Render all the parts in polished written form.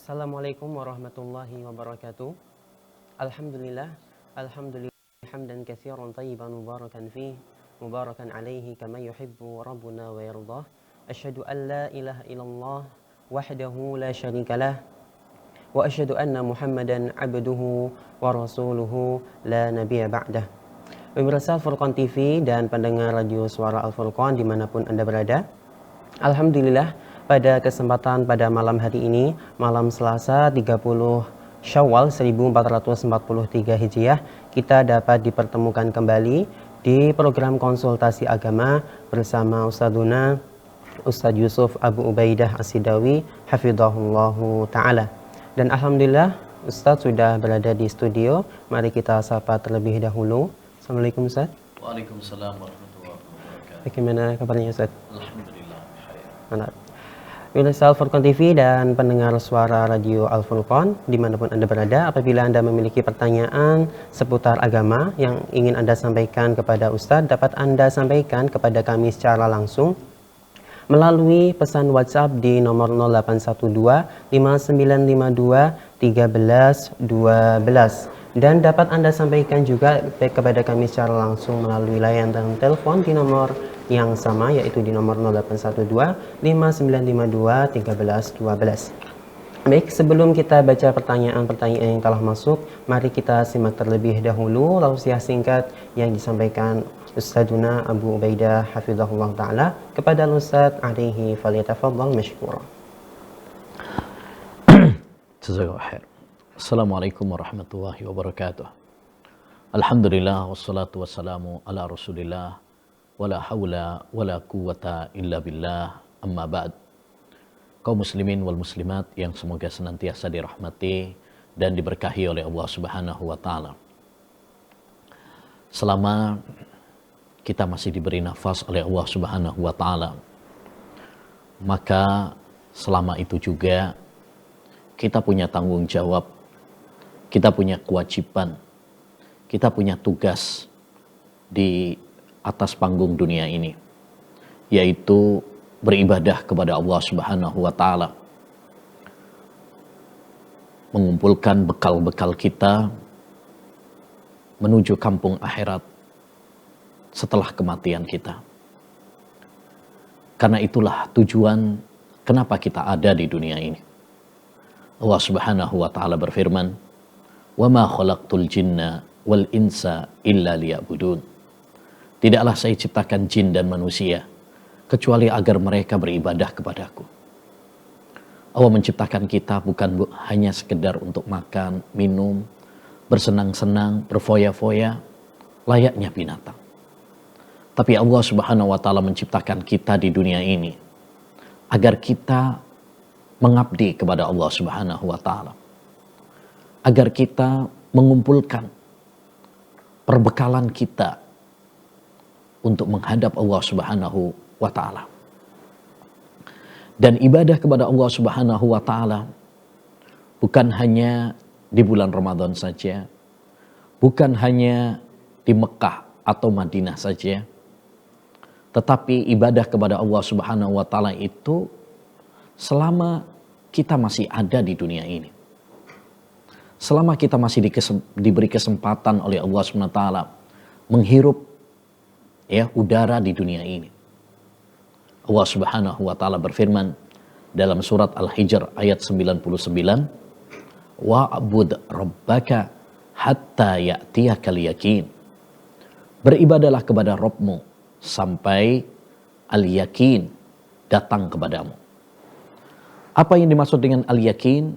Assalamualaikum warahmatullahi wabarakatuh. Alhamdulillah, alhamdulillah hamdan katsiran thayyiban mubarakan fih, mubarakan alaihi kama yuhibbu rabbuna wa yardah. Asyhadu an la ilaha illallah wahdahu la syarikalah wa asyhadu anna Muhammadan abduhu wa rasuluhu la nabiyya ba'dah. Pemirsa Al-Furqan TV dan pendengar radio Suara Al-Furqan dimanapun Anda berada, alhamdulillah pada kesempatan pada malam hari ini, malam Selasa 30 Syawal 1443 Hijriah, kita dapat dipertemukan kembali di program konsultasi agama bersama Ustadzuna Ustadz Yusuf Abu Ubaidah As-Sidawi hafizahullahu ta'ala. Dan alhamdulillah Ustadz sudah berada di studio. Mari kita sapa terlebih dahulu. Assalamualaikum Ustadz. Waalaikumsalam warahmatullahi wabarakatuh. Bagaimana kabarnya Ustadz? Alhamdulillah. Mantap. Pemirsa Al-Furqan TV dan pendengar suara radio Al-Furqan dimanapun Anda berada, apabila Anda memiliki pertanyaan seputar agama yang ingin Anda sampaikan kepada Ustadz, dapat Anda sampaikan kepada kami secara langsung melalui pesan WhatsApp di nomor 0812 5952 1312, dan dapat Anda sampaikan juga kepada kami secara langsung melalui layanan telepon di nomor yang sama, yaitu di nomor 0812 5952 1312. Baik, sebelum kita baca pertanyaan-pertanyaan yang telah masuk, mari kita simak terlebih dahulu tausiah singkat yang disampaikan Ustadzuna Abu Ubaidah hafizahullah ta'ala kepada Ustadz alaihi falyatafaddal mashkura. Jazakallahu khair. Assalamualaikum warahmatullahi wabarakatuh. Alhamdulillah wassalatu wassalamu ala Rasulillah wala haula wala quwata illa billah, amma ba'd. Kaum muslimin wal muslimat yang semoga senantiasa dirahmati dan diberkahi oleh Allah Subhanahu wa taala. Selama kita masih diberi nafas oleh Allah Subhanahu wa taala, maka selama itu juga kita punya tanggung jawab, kita punya kewajiban, kita punya tugas di atas panggung dunia ini, yaitu beribadah kepada Allah Subhanahu wa taala, mengumpulkan bekal-bekal kita menuju kampung akhirat setelah kematian kita. Karena itulah tujuan kenapa kita ada di dunia ini. Allah Subhanahu wa taala berfirman, "Wa ma khalaqtul jinna wal insa illa liya'budun." Tidaklah saya ciptakan jin dan manusia kecuali agar mereka beribadah kepadaku. Allah menciptakan kita bukan hanya sekedar untuk makan, minum, bersenang-senang, berfoya-foya, layaknya binatang. Tapi Allah Subhanahu wa taala menciptakan kita di dunia ini agar kita mengabdi kepada Allah Subhanahu wa taala. Agar kita mengumpulkan perbekalan kita untuk menghadap Allah Subhanahu wa taala. Dan ibadah kepada Allah Subhanahu wa taala bukan hanya di bulan Ramadan saja, bukan hanya di Mekah atau Madinah saja, tetapi ibadah kepada Allah Subhanahu wa taala itu selama kita masih ada di dunia ini. Selama kita masih diberi kesempatan oleh Allah Subhanahu wa taala menghirup udara di dunia ini. Allah Subhanahu wa taala berfirman dalam surat Al-Hijr ayat 99, "Wa'bud rabbaka hatta ya'tiyakal yaqin." Beribadalah kepada Rabbmu sampai al-yaqin datang kepadamu. Apa yang dimaksud dengan al-yaqin?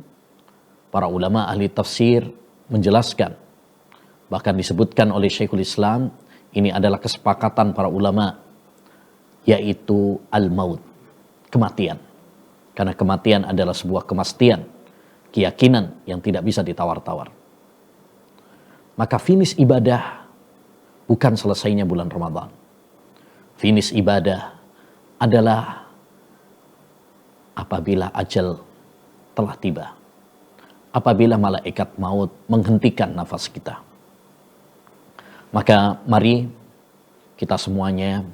Para ulama ahli tafsir menjelaskan, bahkan disebutkan oleh Syekhul Islam, ini adalah kesepakatan para ulama, yaitu al-maut, kematian. Karena kematian adalah sebuah kemastian, keyakinan yang tidak bisa ditawar-tawar. Maka finish ibadah bukan selesainya bulan Ramadan. Finish ibadah adalah apabila ajal telah tiba. Apabila malaikat maut menghentikan nafas kita. Maka mari kita semuanya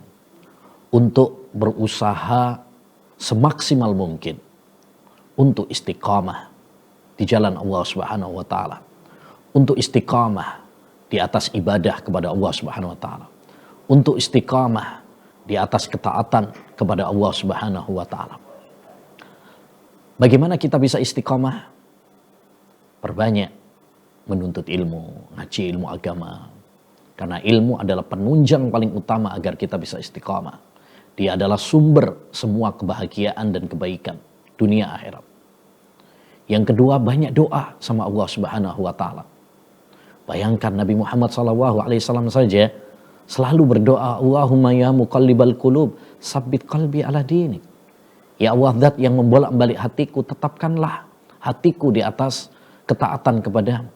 untuk berusaha semaksimal mungkin untuk istiqamah di jalan Allah Subhanahu wa taala, untuk istiqamah di atas ibadah kepada Allah Subhanahu wa taala, untuk istiqamah di atas ketaatan kepada Allah Subhanahu wa taala. Bagaimana kita bisa istiqamah? Perbanyak menuntut ilmu, ngaji ilmu agama. Karena ilmu adalah penunjang paling utama agar kita bisa istiqamah. Dia adalah sumber semua kebahagiaan dan kebaikan dunia akhirat. Yang kedua, banyak doa sama Allah Subhanahu wa taala. Bayangkan Nabi Muhammad SAW saja selalu berdoa, Allahumma ya muqallibal qulub, sabbit qalbi ala dinik. Ya Allah, Zat yang membolak-balik hatiku, tetapkanlah hatiku di atas ketaatan kepadamu.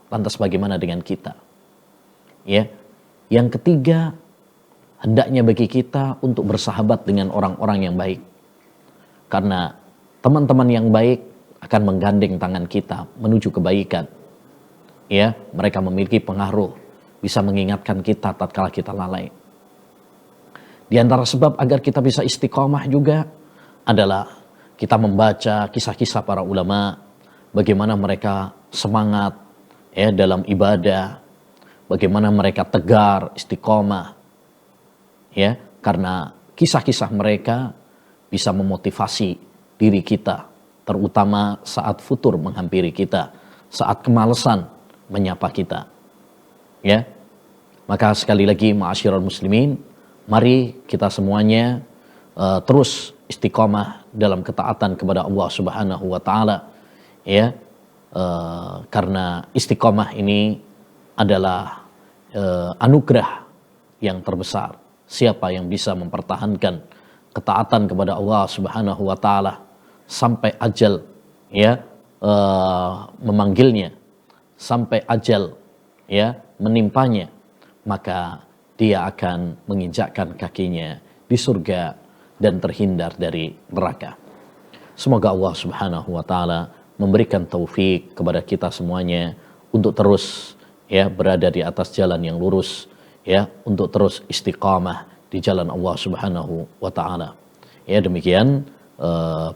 Lantas bagaimana dengan kita? Ya. Yang ketiga, hendaknya bagi kita untuk bersahabat dengan orang-orang yang baik. Karena teman-teman yang baik akan menggandeng tangan kita menuju kebaikan. Ya, mereka memiliki pengaruh, bisa mengingatkan kita tatkala kita lalai. Di antara sebab agar kita bisa istiqomah juga adalah kita membaca kisah-kisah para ulama, bagaimana mereka semangat ya dalam ibadah, bagaimana mereka tegar, istiqomah. Ya, karena kisah-kisah mereka bisa memotivasi diri kita, terutama saat futur menghampiri kita, saat kemalasan menyapa kita. Ya. Maka sekali lagi ma'asyiral muslimin, mari kita semuanya terus istiqomah dalam ketaatan kepada Allah Subhanahu wa taala. Ya. Karena istiqomah ini adalah anugerah yang terbesar. Siapa yang bisa mempertahankan ketaatan kepada Allah Subhanahu wa taala sampai ajal ya memanggilnya, sampai ajal ya menimpanya, maka dia akan menginjakkan kakinya di surga dan terhindar dari neraka. Semoga Allah Subhanahu wa taala memberikan taufik kepada kita semuanya untuk terus ya berada di atas jalan yang lurus, ya, untuk terus istiqamah di jalan Allah Subhanahu wa taala. Ya, demikian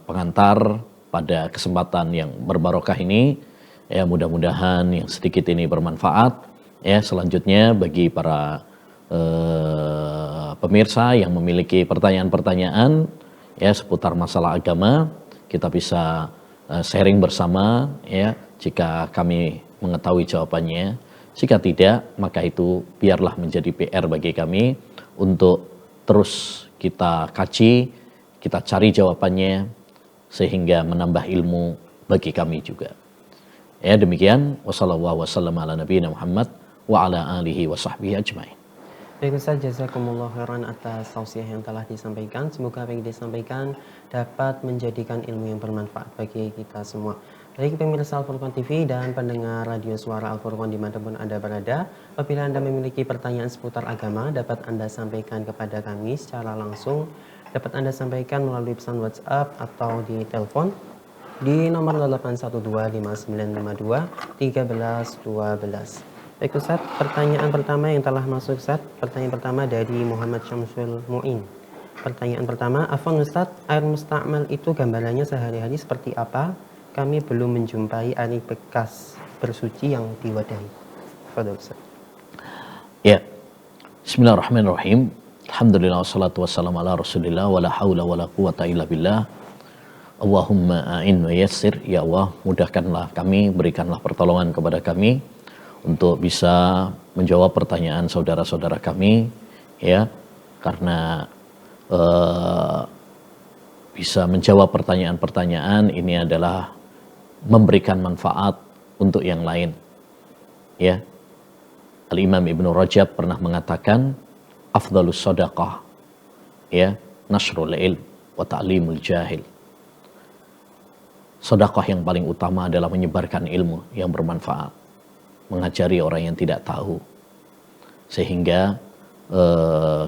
pengantar pada kesempatan yang berbarokah ini. Ya, mudah-mudahan yang sedikit ini bermanfaat. Ya, selanjutnya bagi para pemirsa yang memiliki pertanyaan-pertanyaan ya seputar masalah agama, kita bisa sharing bersama ya jika kami mengetahui jawabannya. Jika tidak, maka itu biarlah menjadi PR bagi kami untuk terus kita kaji, kita cari jawabannya sehingga menambah ilmu bagi kami juga. Ya, demikian wassallallahu wasallam ala nabiyina Muhammad wa ala alihi wa sahbihi ajmain. Baik Ustaz, jazakumullah khairan atas tausiah yang telah disampaikan. Semoga apa yang disampaikan dapat menjadikan ilmu yang bermanfaat bagi kita semua. Baik pemirsa Al-Furqan TV dan pendengar radio suara Al-Furqan dimanapun Anda berada, apabila Anda memiliki pertanyaan seputar agama, dapat Anda sampaikan kepada kami secara langsung. Dapat Anda sampaikan melalui pesan WhatsApp atau di telepon di nomor 812-5952-1312. Baik Ustaz, pertanyaan pertama yang telah masuk Ustaz. Pertanyaan pertama dari Muhammad Syamsul Mu'in. Pertanyaan pertama, afwan Ustaz, air musta'mal itu gambarannya sehari-hari seperti apa? Kami belum menjumpai air bekas bersuci yang diwadahi. Fadhil Ustaz. Ya. Bismillahirrahmanirrahim. Alhamdulillah wassalatu wassalamu ala Rasulillah wala haula wala quwata illa billah. Allahumma a'in wa yassir. Ya Allah, mudahkanlah kami, berikanlah pertolongan kepada kami untuk bisa menjawab pertanyaan saudara-saudara kami ya, karena bisa menjawab pertanyaan-pertanyaan ini adalah memberikan manfaat untuk yang lain. Ya. Al-Imam Ibnu Rajab pernah mengatakan afdhalus shadaqah ya nasrul ilm wa ta'limul jahil. Sedekah yang paling utama adalah menyebarkan ilmu yang bermanfaat, mengajari orang yang tidak tahu. Sehingga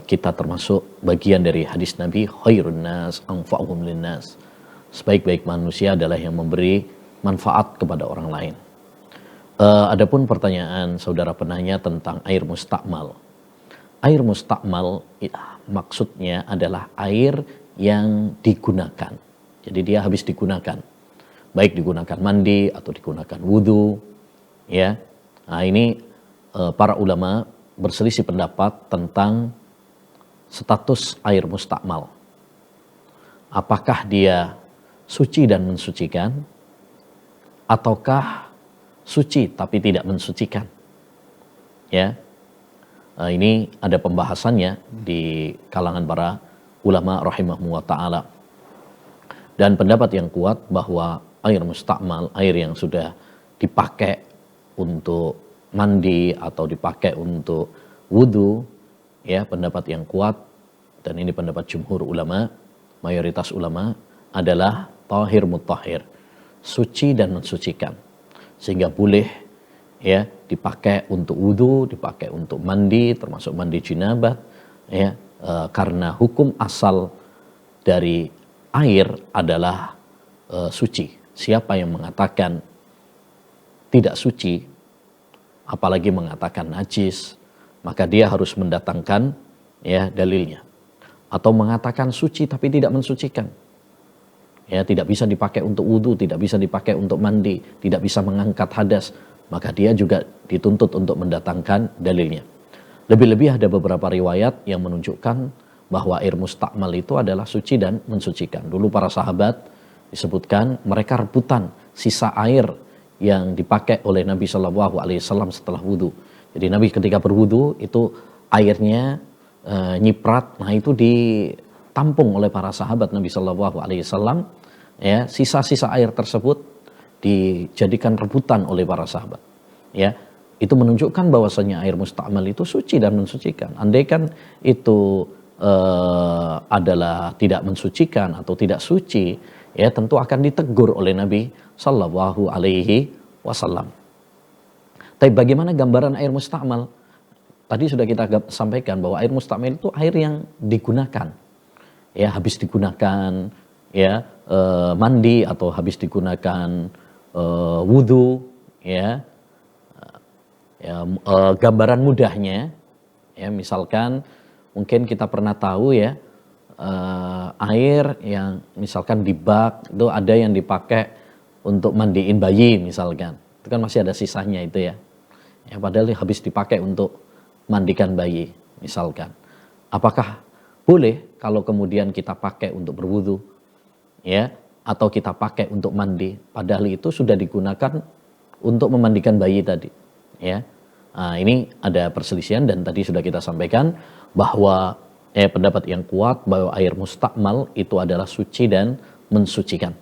kita termasuk bagian dari hadis Nabi, khairun nas anfa'uhum linnas. Sebaik-baik manusia adalah yang memberi manfaat kepada orang lain. Adapun pertanyaan saudara penanya tentang air mustakmal. Air mustakmal maksudnya adalah air yang digunakan. Jadi dia habis digunakan. baik digunakan mandi atau digunakan wudhu, ya. Nah, ini para ulama berselisih pendapat tentang status air mustakmal. Apakah dia suci dan mensucikan, ataukah suci tapi tidak mensucikan? Ya, ini ada pembahasannya di kalangan para ulama rahimahumullah ta'ala. Dan pendapat yang kuat bahwa air mustakmal, air yang sudah dipakai untuk mandi atau dipakai untuk wudhu, ya, pendapat yang kuat, dan ini pendapat jumhur ulama, mayoritas ulama, adalah tahir mutahhir, suci dan mensucikan. Sehingga boleh, ya, dipakai untuk wudhu, dipakai untuk mandi, termasuk mandi jinabat, ya, karena hukum asal dari air adalah suci. Siapa yang mengatakan tidak suci, apalagi mengatakan najis, maka dia harus mendatangkan, ya, dalilnya. Atau mengatakan suci tapi tidak mensucikan, ya, tidak bisa dipakai untuk wudhu, tidak bisa dipakai untuk mandi, tidak bisa mengangkat hadas, maka dia juga dituntut untuk mendatangkan dalilnya. Lebih-lebih ada beberapa riwayat yang menunjukkan bahwa air mustakmal itu adalah suci dan mensucikan. Dulu para sahabat disebutkan mereka rebutan sisa air yang dipakai oleh Nabi SAW setelah wudhu. Jadi Nabi ketika berwudhu itu airnya nyiprat, nah itu ditampung oleh para sahabat Nabi SAW. Ya, sisa-sisa air tersebut dijadikan rebutan oleh para sahabat. Ya, itu menunjukkan bahwasanya air mustakmal itu suci dan mensucikan. Andaikan itu adalah tidak mensucikan atau tidak suci, ya, tentu akan ditegur oleh Nabi Sallallahu Alaihi Wasallam. Tapi bagaimana gambaran air mustakmal? Tadi sudah kita sampaikan bahwa air mustakmal itu air yang digunakan, ya, habis digunakan, ya, mandi atau habis digunakan wudhu, ya. Gambaran mudahnya, ya, misalkan mungkin kita pernah tahu, ya, air yang misalkan di bak itu ada yang dipakai untuk mandiin bayi misalkan, itu kan masih ada sisanya itu, ya, ya, padahal habis dipakai untuk mandikan bayi misalkan. Apakah boleh kalau kemudian kita pakai untuk berwudu, ya, atau kita pakai untuk mandi, padahal itu sudah digunakan untuk memandikan bayi tadi, ya. Nah, ini ada perselisihan dan tadi sudah kita sampaikan bahwa pendapat yang kuat bahwa air mustakmal itu adalah suci dan mensucikan,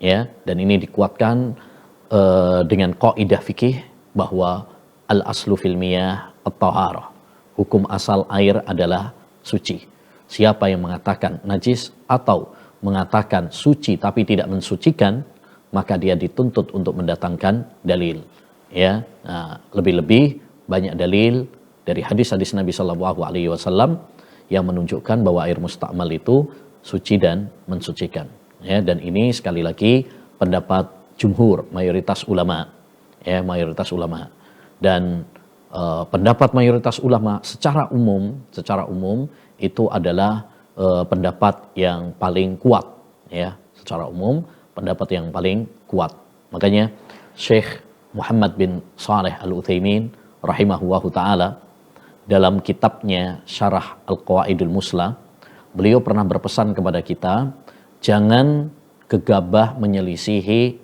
ya, dan ini dikuatkan dengan kaidah fikih bahwa al aslu fil miyah at-taharah, hukum asal air adalah suci. Siapa yang mengatakan najis atau mengatakan suci tapi tidak mensucikan, maka dia dituntut untuk mendatangkan dalil, ya. Nah, lebih-lebih banyak dalil dari hadis-hadis Nabi Shallallahu Alaihi Wasallam yang menunjukkan bahwa air mustakmal itu suci dan mensucikan, ya. Dan ini sekali lagi pendapat jumhur, mayoritas ulama, ya, mayoritas ulama. Dan pendapat mayoritas ulama secara umum itu adalah pendapat yang paling kuat, ya, secara umum pendapat yang paling kuat. Makanya Syekh Muhammad bin Shalih Al-Utsaimin rahimahullahu ta'ala dalam kitabnya Syarah Al-Qawaidul Musla, beliau pernah berpesan kepada kita, jangan gegabah menyelisihi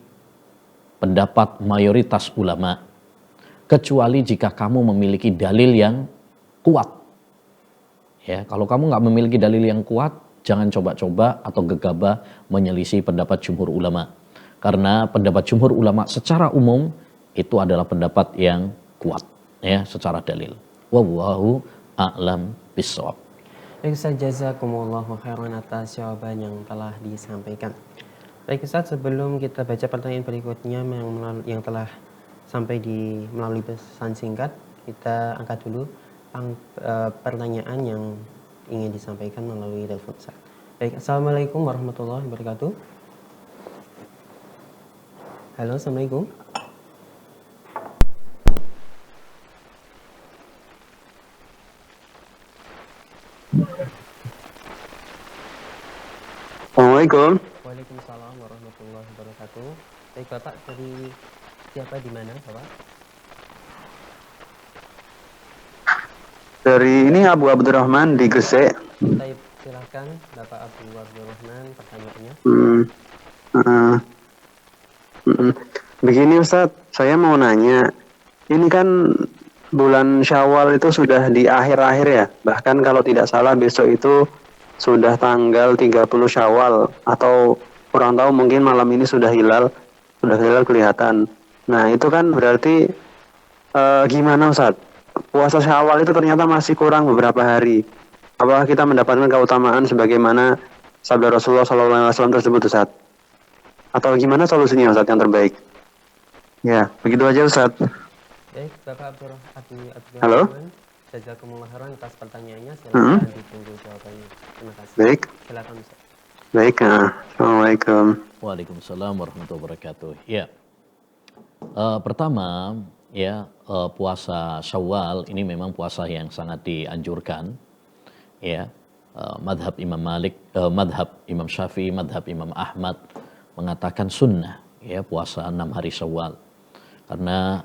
pendapat mayoritas ulama, kecuali jika kamu memiliki dalil yang kuat. Ya, kalau kamu nggak memiliki dalil yang kuat, jangan coba-coba atau gegabah menyelisih pendapat jumhur ulama. Karena pendapat jumhur ulama secara umum itu adalah pendapat yang kuat, ya, secara dalil. Wallahu a'lam bishawab. Baik Ustaz, jazakumullahu khairan atas jawaban yang telah disampaikan. Baik Ustaz, sebelum kita baca pertanyaan berikutnya yang telah sampai melalui pesan singkat, kita angkat dulu pertanyaan yang ingin disampaikan melalui telepon Ustaz. Baik, Assalamualaikum warahmatullahi wabarakatuh. Halo, Assalamualaikum. Assalamualaikum. Waalaikumsalam warahmatullahi wabarakatuh. Baik Bapak, dari siapa di mana Bapak? Dari ini Abu Abdurrahman di Gresik. Baik, silakan Bapak Abu Abdurrahman pertanyaannya. Hmm, eh, Begini Ustadz, saya mau nanya, ini kan bulan Syawal itu sudah di akhir-akhir ya, bahkan kalau tidak salah besok itu sudah tanggal 30 Syawal, atau kurang tahu mungkin malam ini sudah hilal kelihatan. Nah itu kan berarti gimana Ustadz? Puasa Syawal itu ternyata masih kurang beberapa hari. Apakah kita mendapatkan keutamaan sebagaimana sabda Rasulullah SAW tersebut Ustadz? Atau gimana solusinya Ustadz yang terbaik? Ya, begitu aja Ustadz. Baik, Bapak Abu Halo? Abdurrahman, jazakumullah khairan atas pertanyaannya. Silakan ditunggu jawabannya. Terima kasih. Baik. Silakan Ustaz. Baik, Assalamualaikum. Waalaikumsalam warahmatullahi wabarakatuh. Ya, pertama ya, puasa Syawal ini memang puasa yang sangat dianjurkan. Ya, madhab Imam Malik, madhab Imam Syafi'i, madhab Imam Ahmad mengatakan sunnah ya puasa 6 hari Syawal. Karena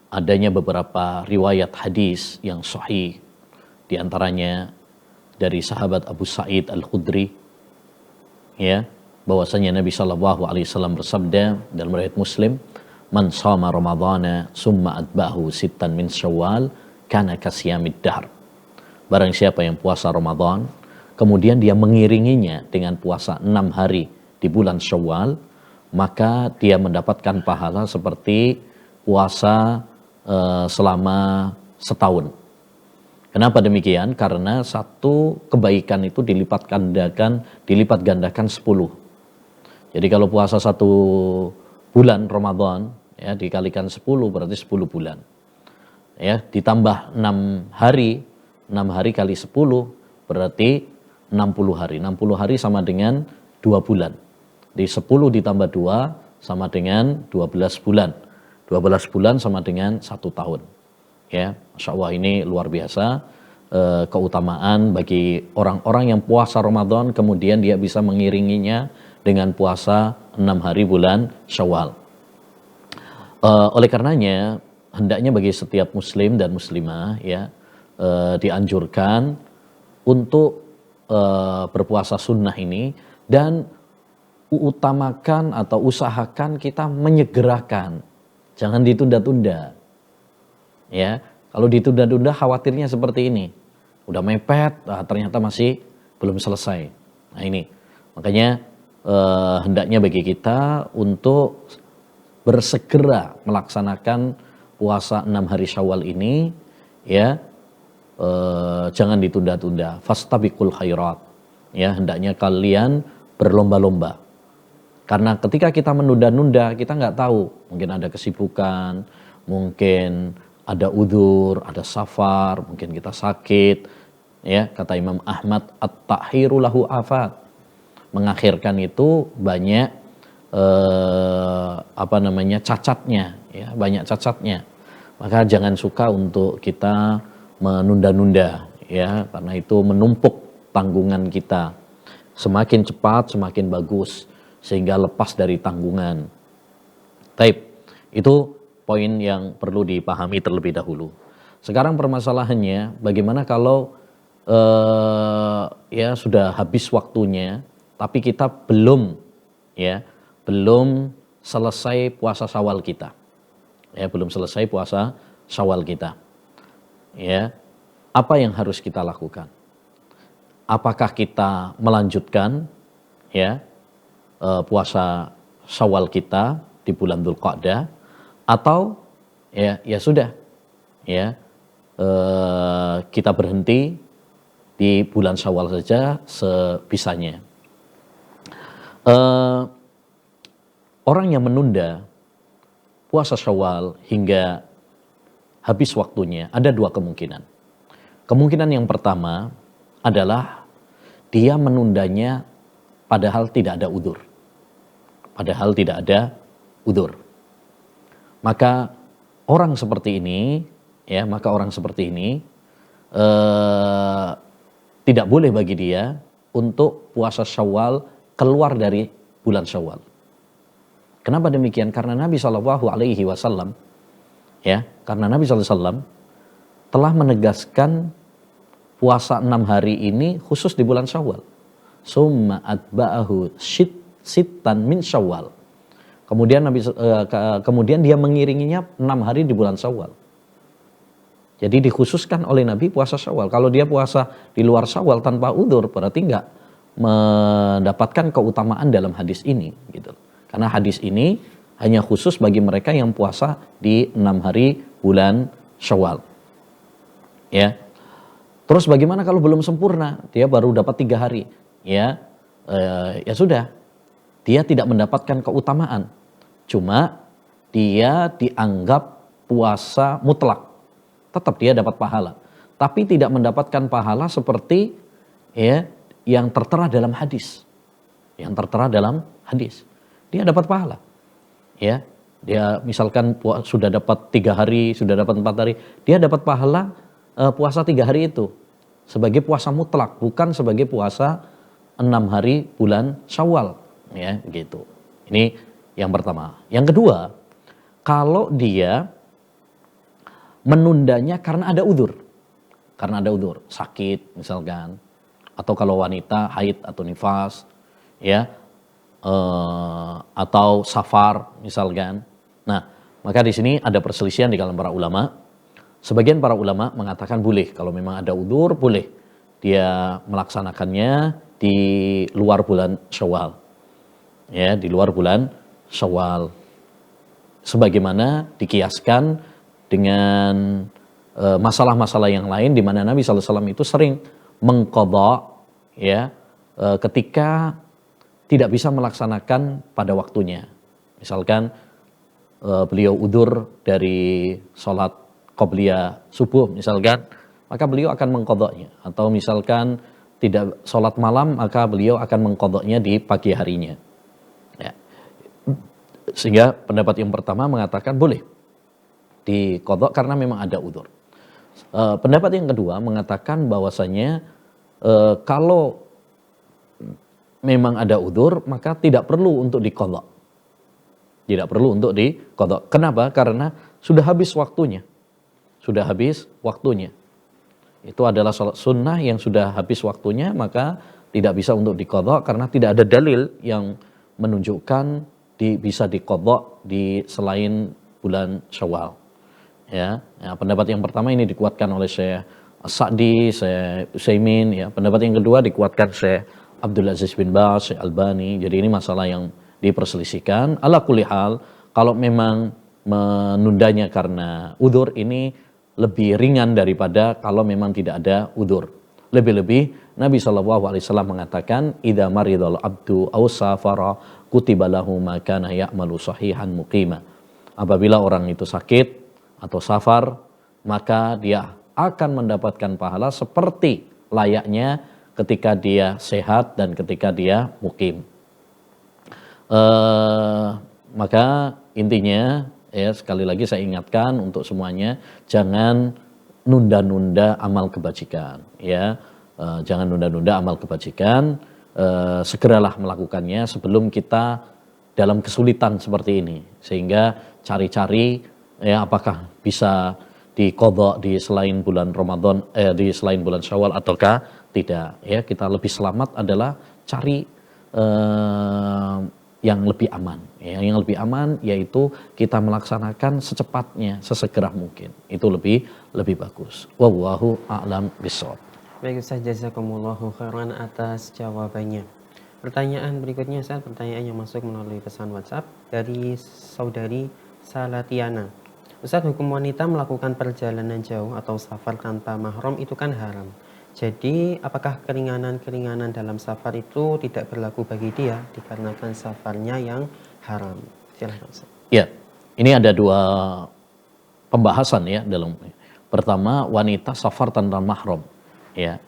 adanya beberapa riwayat hadis yang sahih, di antaranya dari sahabat Abu Sa'id Al-Khudri, ya, bahwasanya Nabi Shallallahu Alaihi Wasallam bersabda dalam riwayat Muslim, "Man shama Ramadhana summa atba'ahu sittan min Syawal kana kasyamid dahr." Barang siapa yang puasa Ramadan, kemudian dia mengiringinya dengan puasa 6 hari di bulan Syawal, maka dia mendapatkan pahala seperti puasa selama setahun. Kenapa demikian? Karena satu kebaikan itu dilipat gandakan 10. Jadi kalau puasa 1 bulan Ramadan ya dikalikan 10 berarti 10 bulan. Ya, ditambah 6 hari, 6 hari kali 10 berarti 60 hari. 60 hari sama dengan 2 bulan. Di 10 ditambah 2 sama dengan 12 bulan. 12 bulan sama dengan 1 tahun. Ya, Masya Allah ini luar biasa keutamaan bagi orang-orang yang puasa Ramadan kemudian dia bisa mengiringinya dengan puasa 6 hari bulan Syawal. Oleh karenanya hendaknya bagi setiap muslim dan muslimah ya dianjurkan untuk berpuasa sunnah ini dan utamakan atau usahakan kita menyegerakan, jangan ditunda-tunda. Ya, kalau ditunda-tunda khawatirnya seperti ini, udah mepet, ternyata masih belum selesai. Nah ini, makanya hendaknya bagi kita untuk bersegera melaksanakan puasa 6 hari Syawal ini, ya, jangan ditunda-tunda. Fastabiqul khairat, ya, hendaknya kalian berlomba-lomba. Karena ketika kita menunda-nunda, kita nggak tahu, mungkin ada kesibukan, mungkin ada udzur, ada safar, mungkin kita sakit. Ya, kata Imam Ahmad, at-ta'khiru lahu afat. Mengakhirkan itu banyak cacatnya, ya, banyak cacatnya. Maka jangan suka untuk kita menunda-nunda, ya, karena itu menumpuk tanggungan kita. Semakin cepat, semakin bagus. Sehingga lepas dari tanggungan. Taib, itu poin yang perlu dipahami terlebih dahulu. Sekarang permasalahannya, bagaimana kalau ya sudah habis waktunya, tapi kita belum selesai puasa Syawal kita, ya belum selesai puasa Syawal kita, ya apa yang harus kita lakukan? Apakah kita melanjutkan, ya? Puasa Syawal kita di bulan Dzulqa'dah atau ya sudah ya kita berhenti di bulan Syawal saja sebisanya. Orang yang menunda puasa Syawal hingga habis waktunya ada 2 kemungkinan. Kemungkinan yang pertama adalah dia menundanya padahal tidak ada udzur. Padahal tidak ada udzur. Maka orang seperti ini, tidak boleh bagi dia untuk puasa Syawal keluar dari bulan Syawal. Kenapa demikian? Karena Nabi Shallallahu Alaihi Wasallam, ya, karena Nabi Shallallahu Alaihi Wasallam telah menegaskan puasa 6 hari ini khusus di bulan Syawal. Summa atba'ahu sittan min Syawal. Kemudian dia mengiringinya 6 hari di bulan Syawal. Jadi dikhususkan oleh Nabi puasa Syawal. Kalau dia puasa di luar Syawal tanpa udzur, berarti nggak mendapatkan keutamaan dalam hadis ini, gitu. Karena hadis ini hanya khusus bagi mereka yang puasa di 6 hari bulan Syawal. Ya. Terus bagaimana kalau belum sempurna? Dia baru dapat 3 hari. Ya sudah. Dia tidak mendapatkan keutamaan. Cuma dia dianggap puasa mutlak. Tetap dia dapat pahala. Tapi tidak mendapatkan pahala seperti ya yang tertera dalam hadis. Yang tertera dalam hadis. Dia dapat pahala. Ya, dia misalkan sudah dapat 3 hari, sudah dapat 4 hari, dia dapat pahala puasa 3 hari itu sebagai puasa mutlak, bukan sebagai puasa 6 hari bulan Syawal, ya, gitu. Ini yang pertama. Yang kedua, kalau dia menundanya karena ada udzur. Karena ada udzur, sakit misalkan, atau kalau wanita haid atau nifas, ya, atau safar misalkan. Nah, maka di sini ada perselisihan di kalangan para ulama. Sebagian para ulama mengatakan boleh, kalau memang ada udzur boleh dia melaksanakannya di luar bulan Syawal. Ya, di luar bulan Syawal. Sebagaimana dikiaskan dengan masalah-masalah yang lain di mana Nabi SAW itu sering mengqadha, ya, ketika tidak bisa melaksanakan pada waktunya. Misalkan beliau udzur dari sholat qobliyah subuh misalkan, maka beliau akan mengqadhanya. Atau misalkan tidak sholat malam, maka beliau akan mengqadhanya di pagi harinya. Ya. Sehingga pendapat yang pertama mengatakan boleh diqadha karena memang ada udzur. Pendapat yang kedua mengatakan bahwasanya kalau memang ada udzur, maka tidak perlu untuk diqadha. Tidak perlu untuk diqadha. Kenapa? Karena sudah habis waktunya. Sudah habis waktunya. Itu adalah salat sunnah yang sudah habis waktunya, maka tidak bisa untuk diqadha karena tidak ada dalil yang menunjukkan bisa diqadha di selain bulan Syawal. Ya, pendapat yang pertama ini dikuatkan oleh Syekh Sa'di, Syekh Utsaimin, ya. Pendapat yang kedua dikuatkan Syekh Abdul Aziz bin Baz, Syekh Albani. Jadi ini masalah yang diperselisihkan. Ala kulli hal, kalau memang menundanya karena udzur ini lebih ringan daripada kalau memang tidak ada udzur. Lebih-lebih Nabi SAW mengatakan, idza maridul abdu aw safara kutiba lahu ma kana ya'malu sahihan muqima. Apabila orang itu sakit atau safar, maka dia akan mendapatkan pahala seperti layaknya ketika dia sehat dan ketika dia mukim. Maka intinya, ya, sekali lagi saya ingatkan untuk semuanya, jangan nunda-nunda amal kebajikan, ya. Jangan nunda-nunda amal kebajikan, segeralah melakukannya sebelum kita dalam kesulitan seperti ini, sehingga cari-cari, ya, apakah bisa diqadha di selain bulan Ramadan, di selain bulan Syawal ataukah tidak, ya. Kita lebih selamat adalah cari yang lebih aman, ya. Yang lebih aman yaitu kita melaksanakan secepatnya, sesegera mungkin. Itu lebih bagus. Wallahu a'lam bishawab. Baik Ustaz, jazakumullahu khairan atas jawabannya. Pertanyaan berikutnya Ustaz, pertanyaan yang masuk melalui pesan WhatsApp dari saudari Salatiana. Ustaz, hukum wanita melakukan perjalanan jauh atau safar tanpa mahram itu kan haram. Jadi apakah keringanan-keringanan dalam safar itu tidak berlaku bagi dia dikarenakan safarnya yang haram? Silakan Ustaz. Ya, ini ada dua pembahasan, ya, dalam. Pertama, wanita safar tanpa mahram, ya.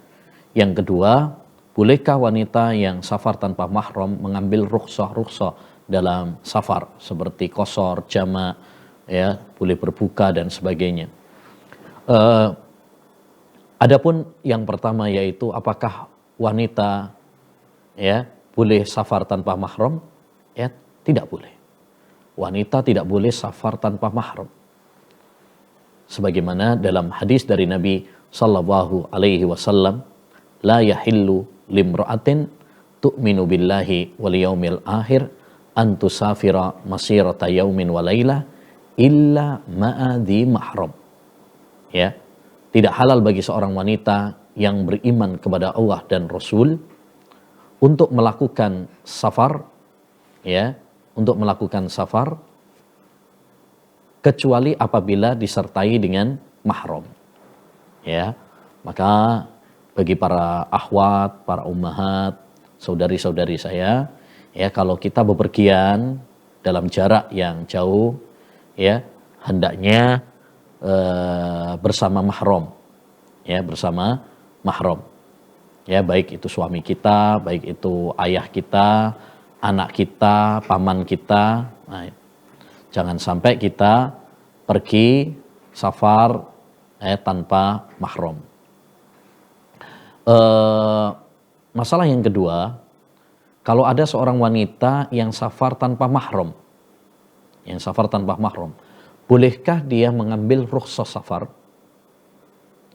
Yang kedua, bolehkah wanita yang safar tanpa mahram mengambil rukhsah dalam safar seperti qasar, jama', ya, boleh berbuka dan sebagainya. Adapun yang pertama yaitu apakah wanita, ya, boleh safar tanpa mahram? Ya, tidak boleh. wanita tidak boleh safar tanpa mahram. Sebagaimana dalam hadis dari Nabi sallallahu alaihi wasallam, la yahillu limra'atin tu'minu billahi wal yaumil akhir an tusafira masirata yaumin wa lailah illa ma'adhi mahram. Ya, tidak halal bagi seorang wanita yang beriman kepada Allah dan Rasul untuk melakukan safar, ya, untuk melakukan safar kecuali apabila disertai dengan mahram. Ya, maka bagi para akhwat, para ummahat, saudari-saudari saya, ya, kalau kita bepergian dalam jarak yang jauh, ya, hendaknya bersama mahram, ya, bersama mahram, ya, baik itu suami kita, baik itu ayah kita, anak kita, paman kita. Nah, jangan sampai kita pergi safar tanpa mahram. Masalah yang kedua, kalau ada seorang wanita yang safar tanpa mahram, bolehkah dia mengambil rukhsah safar?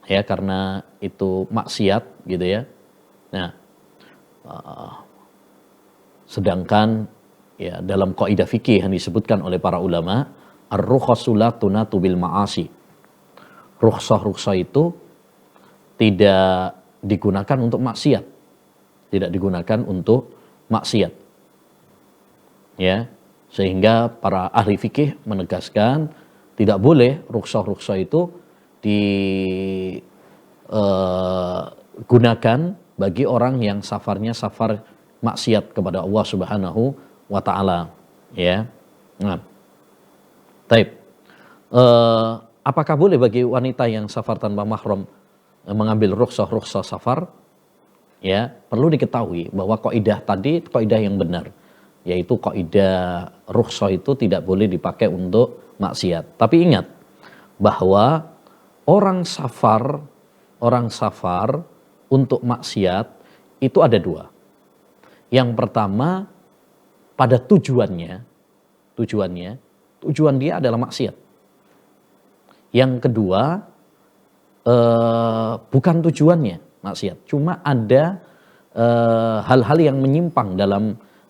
Ya, karena itu maksiat gitu ya. Nah, sedangkan ya dalam kaidah fikih yang disebutkan oleh para ulama, ar-rukhasu la tunatu bil ma'asi. Rukhsah itu tidak digunakan untuk maksiat. Tidak digunakan untuk maksiat. Ya, sehingga para ahli fikih menegaskan tidak boleh rukhsah itu digunakan bagi orang yang safarnya safar maksiat kepada Allah Subhanahu wa taala, ya. Nah, taib. Apakah boleh bagi wanita yang safar tanpa mahram mengambil rukhsah safar? Ya, perlu diketahui bahwa kaidah tadi kaidah yang benar, yaitu kaidah rukhsah itu tidak boleh dipakai untuk maksiat. Tapi ingat bahwa orang safar untuk maksiat itu ada dua. Yang pertama, pada tujuan dia adalah maksiat. Yang kedua, bukan tujuannya maksiat, cuma ada hal-hal yang menyimpang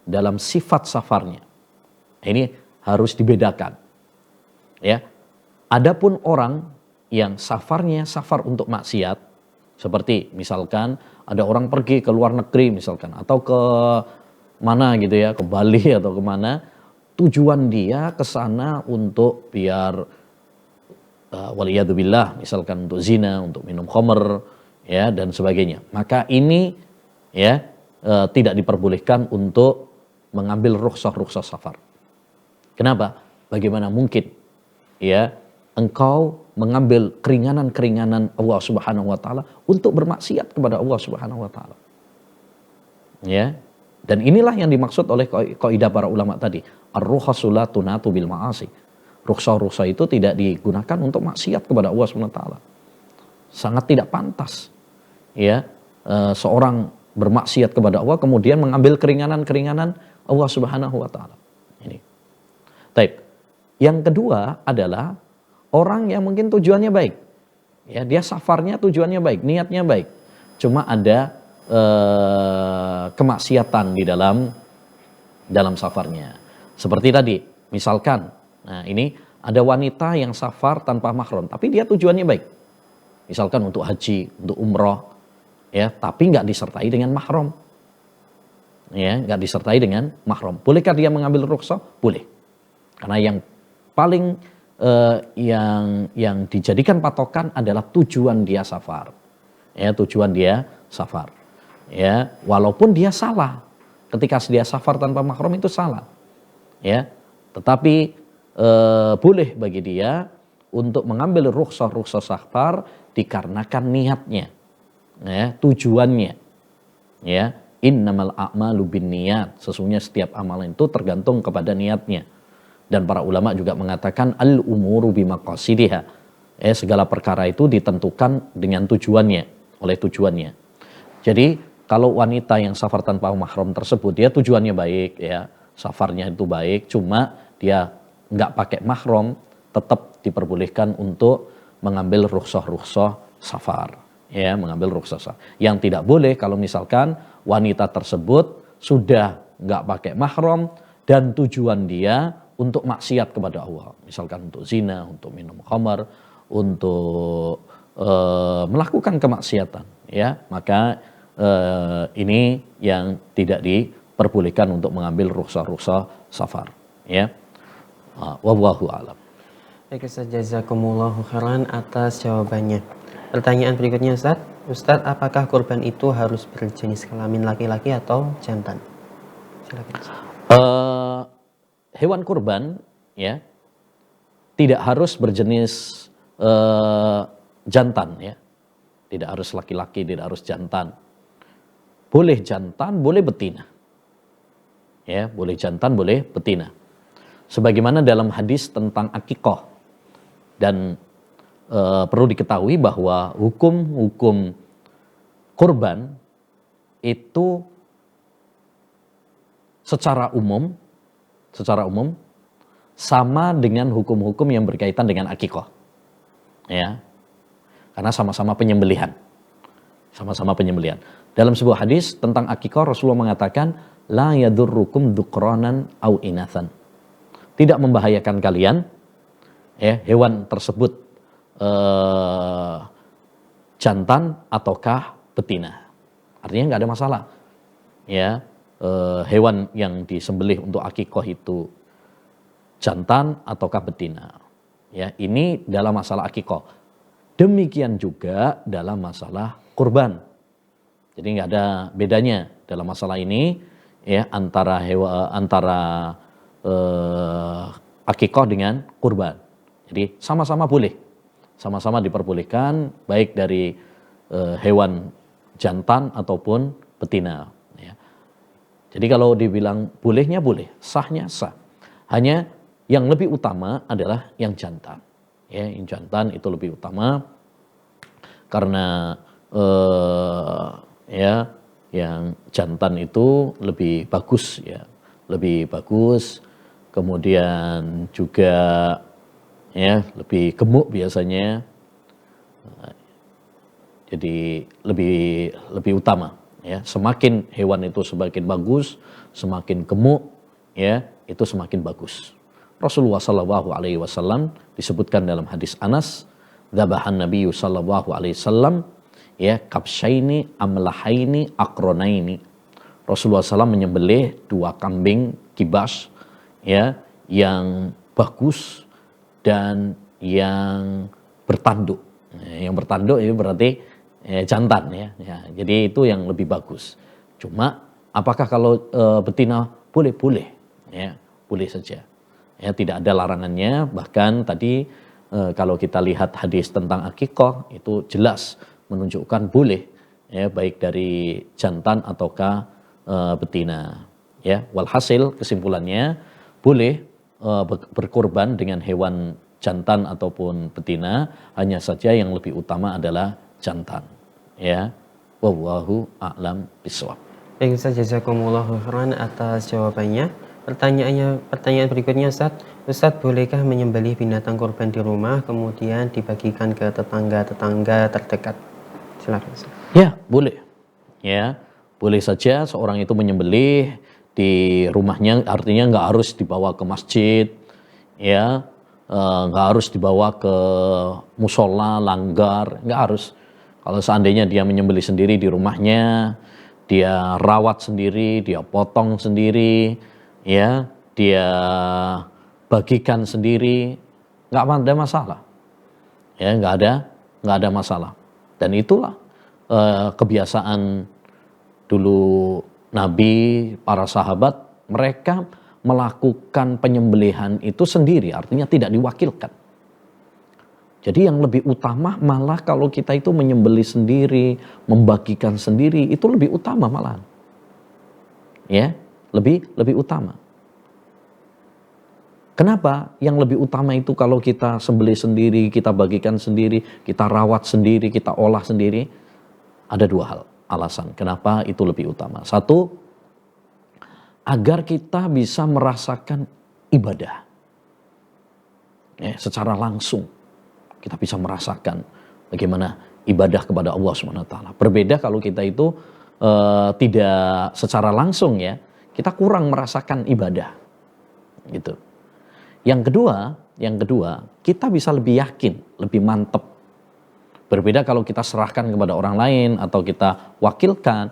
dalam sifat safarnya. Ini harus dibedakan. Ya, adapun orang yang safarnya safar untuk maksiat, seperti misalkan ada orang pergi ke luar negeri misalkan, atau ke mana gitu ya, ke Bali atau kemana, tujuan dia ke sana untuk biar waliyadzubillah, misalkan untuk zina, untuk minum khamr, ya, dan sebagainya. Maka ini ya tidak diperbolehkan untuk mengambil rukhsah safar. Kenapa? Bagaimana mungkin ya engkau mengambil keringanan-keringanan Allah Subhanahu wa taala untuk bermaksiat kepada Allah Subhanahu wa taala. Ya. Dan inilah yang dimaksud oleh kaidah para ulama tadi, ar-rukhasu la tunatu bil ma'asi. Rukhsah itu tidak digunakan untuk maksiat kepada Allah Subhanahu wa taala. Sangat tidak pantas ya seorang bermaksiat kepada Allah kemudian mengambil keringanan-keringanan Allah Subhanahu wa taala. Ini. Baik. Yang kedua adalah orang yang mungkin tujuannya baik. Ya, dia safarnya tujuannya baik, niatnya baik. Cuma ada kemaksiatan di dalam safarnya. Seperti tadi, misalkan, nah ini ada wanita yang safar tanpa mahram, tapi dia tujuannya baik. Misalkan untuk haji, untuk umroh, ya, tapi nggak disertai dengan mahram. Ya, nggak disertai dengan mahram. Bolehkah dia mengambil rukhsah? Boleh. Karena yang paling yang dijadikan patokan adalah tujuan dia safar. Ya, tujuan dia safar. Ya, walaupun dia salah. Ketika dia safar tanpa mahram itu salah. Ya, tetapi boleh bagi dia untuk mengambil rukhsah safar dikarenakan niatnya. Ya, tujuannya. Ya, innamal a'malu binniyat. Sesungguhnya setiap amalan itu tergantung kepada niatnya. Dan para ulama juga mengatakan al-umuru bimaqasidiha. Segala perkara itu ditentukan dengan tujuannya, oleh tujuannya. Jadi kalau wanita yang safar tanpa mahram tersebut dia tujuannya baik ya, safarnya itu baik, cuma dia nggak pakai mahram tetap diperbolehkan untuk mengambil rukhsah safar, ya, mengambil rukhsah safar. Yang tidak boleh kalau misalkan wanita tersebut sudah nggak pakai mahram dan tujuan dia untuk maksiat kepada Allah, misalkan untuk zina, untuk minum khamar, untuk melakukan kemaksiatan, ya, maka ini yang tidak diperbolehkan untuk mengambil rukhsah safar, ya. Wallahu a'lam. Baik Ustaz, jazakumullahu khairan atas jawabannya. Pertanyaan berikutnya Ustaz. Ustaz, apakah kurban itu harus berjenis kelamin laki-laki atau jantan? Silakan Ustaz. Hewan kurban, ya, tidak harus berjenis jantan, ya. Tidak harus laki-laki, tidak harus jantan. Boleh jantan, boleh betina. Ya, boleh jantan, boleh betina. Sebagaimana dalam hadis tentang akikah. Dan perlu diketahui bahwa hukum kurban itu secara umum sama dengan hukum-hukum yang berkaitan dengan akikah. Ya. Karena sama-sama penyembelihan. Sama-sama penyembelihan. Dalam sebuah hadis tentang akikah, Rasulullah mengatakan la yadurrukum dhukranan au inathan. Tidak membahayakan kalian, ya, hewan tersebut jantan ataukah betina. Artinya nggak ada masalah. Ya, hewan yang disembelih untuk akikah itu jantan ataukah betina. Ya, ini dalam masalah akikah. Demikian juga dalam masalah kurban. Jadi nggak ada bedanya dalam masalah ini, ya, antara akikah dengan kurban. Jadi sama-sama boleh, sama-sama diperbolehkan baik dari hewan jantan ataupun betina. Ya. Jadi kalau dibilang bolehnya boleh, sahnya sah. Hanya yang lebih utama adalah yang jantan. Ya, yang jantan itu lebih utama karena ya, yang jantan itu lebih bagus, ya, lebih bagus. Kemudian juga, ya, lebih gemuk biasanya, jadi lebih utama, ya. Semakin hewan itu semakin bagus, semakin gemuk, ya, itu semakin bagus. Rasulullah Shallallahu Alaihi Wasallam disebutkan dalam hadis Anas, dzabahan Nabi Shallallahu Alaihi Wasallam, ya, kabsyaini amlahaini akronaini. Rasulullah SAW menyembelih 2 kambing kibas, ya, yang bagus dan yang bertanduk. Yang bertanduk itu berarti jantan, ya. Ya. Jadi itu yang lebih bagus. Cuma apakah kalau betina boleh? Boleh, ya, boleh saja. Ya, tidak ada larangannya. Bahkan tadi kalau kita lihat hadis tentang akikah itu jelas menunjukkan boleh, ya, baik dari jantan ataukah betina. Ya, walhasil kesimpulannya boleh berkorban dengan hewan jantan ataupun betina, hanya saja yang lebih utama adalah jantan. Ya, wallahu a'lam bishawab. Baik Ustaz, jazakumullahu khairan atas jawabannya. Pertanyaan berikutnya Ustaz. Ustaz, bolehkah menyembelih binatang kurban di rumah kemudian dibagikan ke tetangga-tetangga terdekat? Silakan Ustaz. Ya, boleh. Ya, boleh saja seorang itu menyembelih di rumahnya, artinya nggak harus dibawa ke masjid, ya, nggak harus dibawa ke musola, langgar, nggak harus. Kalau seandainya dia menyembelih sendiri di rumahnya, dia rawat sendiri, dia potong sendiri, ya, dia bagikan sendiri, nggak ada masalah, ya, nggak ada masalah. Dan itulah kebiasaan dulu Nabi, para sahabat, mereka melakukan penyembelihan itu sendiri, artinya tidak diwakilkan. Jadi yang lebih utama malah kalau kita itu menyembelih sendiri, membagikan sendiri, itu lebih utama malah. Ya, lebih utama. Kenapa? Yang lebih utama itu kalau kita sembelih sendiri, kita bagikan sendiri, kita rawat sendiri, kita olah sendiri, ada 2 hal. Alasan kenapa itu lebih utama. 1, agar kita bisa merasakan ibadah. secara langsung kita bisa merasakan bagaimana ibadah kepada Allah SWT. Berbeda kalau kita itu tidak secara langsung ya, kita kurang merasakan ibadah gitu. Yang kedua, kita bisa lebih yakin, lebih mantep. Berbeda kalau kita serahkan kepada orang lain atau kita wakilkan,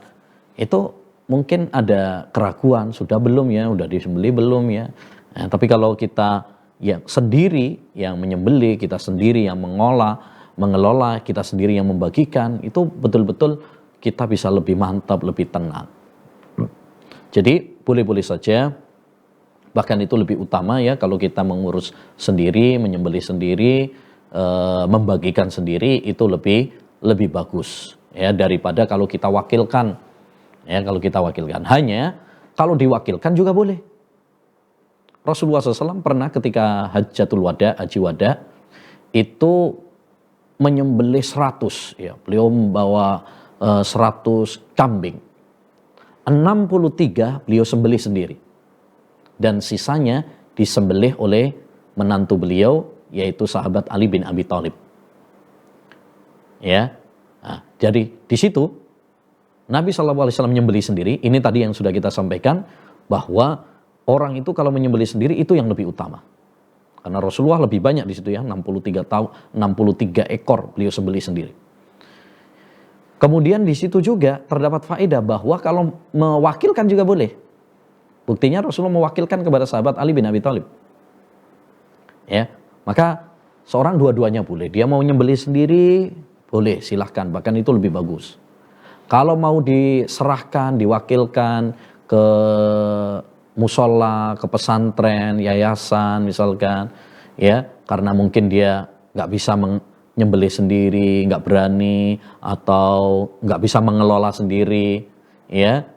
itu mungkin ada keraguan, sudah belum ya, udah disembelih belum ya. Nah, tapi kalau kita yang sendiri yang menyembelih, kita sendiri yang mengelola, kita sendiri yang membagikan, itu betul-betul kita bisa lebih mantap, lebih tenang. Jadi boleh-boleh saja, bahkan itu lebih utama ya kalau kita mengurus sendiri, menyembelih sendiri, membagikan sendiri, itu lebih bagus ya daripada kalau kita wakilkan. Ya, kalau kita wakilkan. Hanya kalau diwakilkan juga boleh. Rasulullah SAW pernah ketika Hajjatul Wada, Haji Wada, itu menyembelih 100, ya, beliau membawa 100 kambing. 63 beliau sembelih sendiri. Dan sisanya disembelih oleh menantu beliau, yaitu sahabat Ali bin Abi Thalib. Ya. Nah, jadi di situ Nabi SAW menyembelih sendiri. Ini tadi yang sudah kita sampaikan, bahwa orang itu kalau menyembelih sendiri itu yang lebih utama. Karena Rasulullah lebih banyak di situ ya, 63 ekor beliau sembelih sendiri. Kemudian di situ juga terdapat faedah bahwa kalau mewakilkan juga boleh. Buktinya Rasulullah mewakilkan kepada sahabat Ali bin Abi Thalib. Ya, maka seorang dua-duanya boleh. Dia mau menyembelih sendiri, boleh, silahkan. Bahkan itu lebih bagus. Kalau mau diserahkan, diwakilkan ke musola, ke pesantren, yayasan misalkan, ya, karena mungkin dia nggak bisa menyembelih sendiri, nggak berani, atau nggak bisa mengelola sendiri, ya,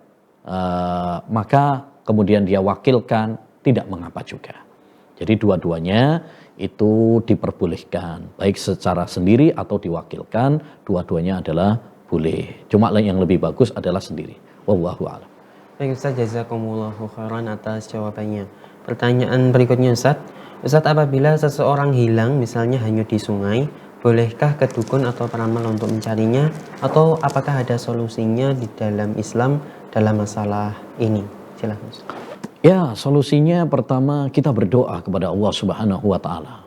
maka kemudian dia wakilkan, tidak mengapa juga. Jadi dua-duanya itu diperbolehkan, baik secara sendiri atau diwakilkan, dua-duanya adalah boleh. Cuma yang lebih bagus adalah sendiri. Wallahu a'lam. Baik Ustaz, jazakumullahu khairan atas jawabannya. Pertanyaan berikutnya Ustaz. Ustaz, apabila seseorang hilang misalnya hanyut di sungai, bolehkah ke dukun atau peramal untuk mencarinya? Atau apakah ada solusinya di dalam Islam dalam masalah ini? Silakan Ustaz. Ya, solusinya pertama kita berdoa kepada Allah Subhanahu wa taala.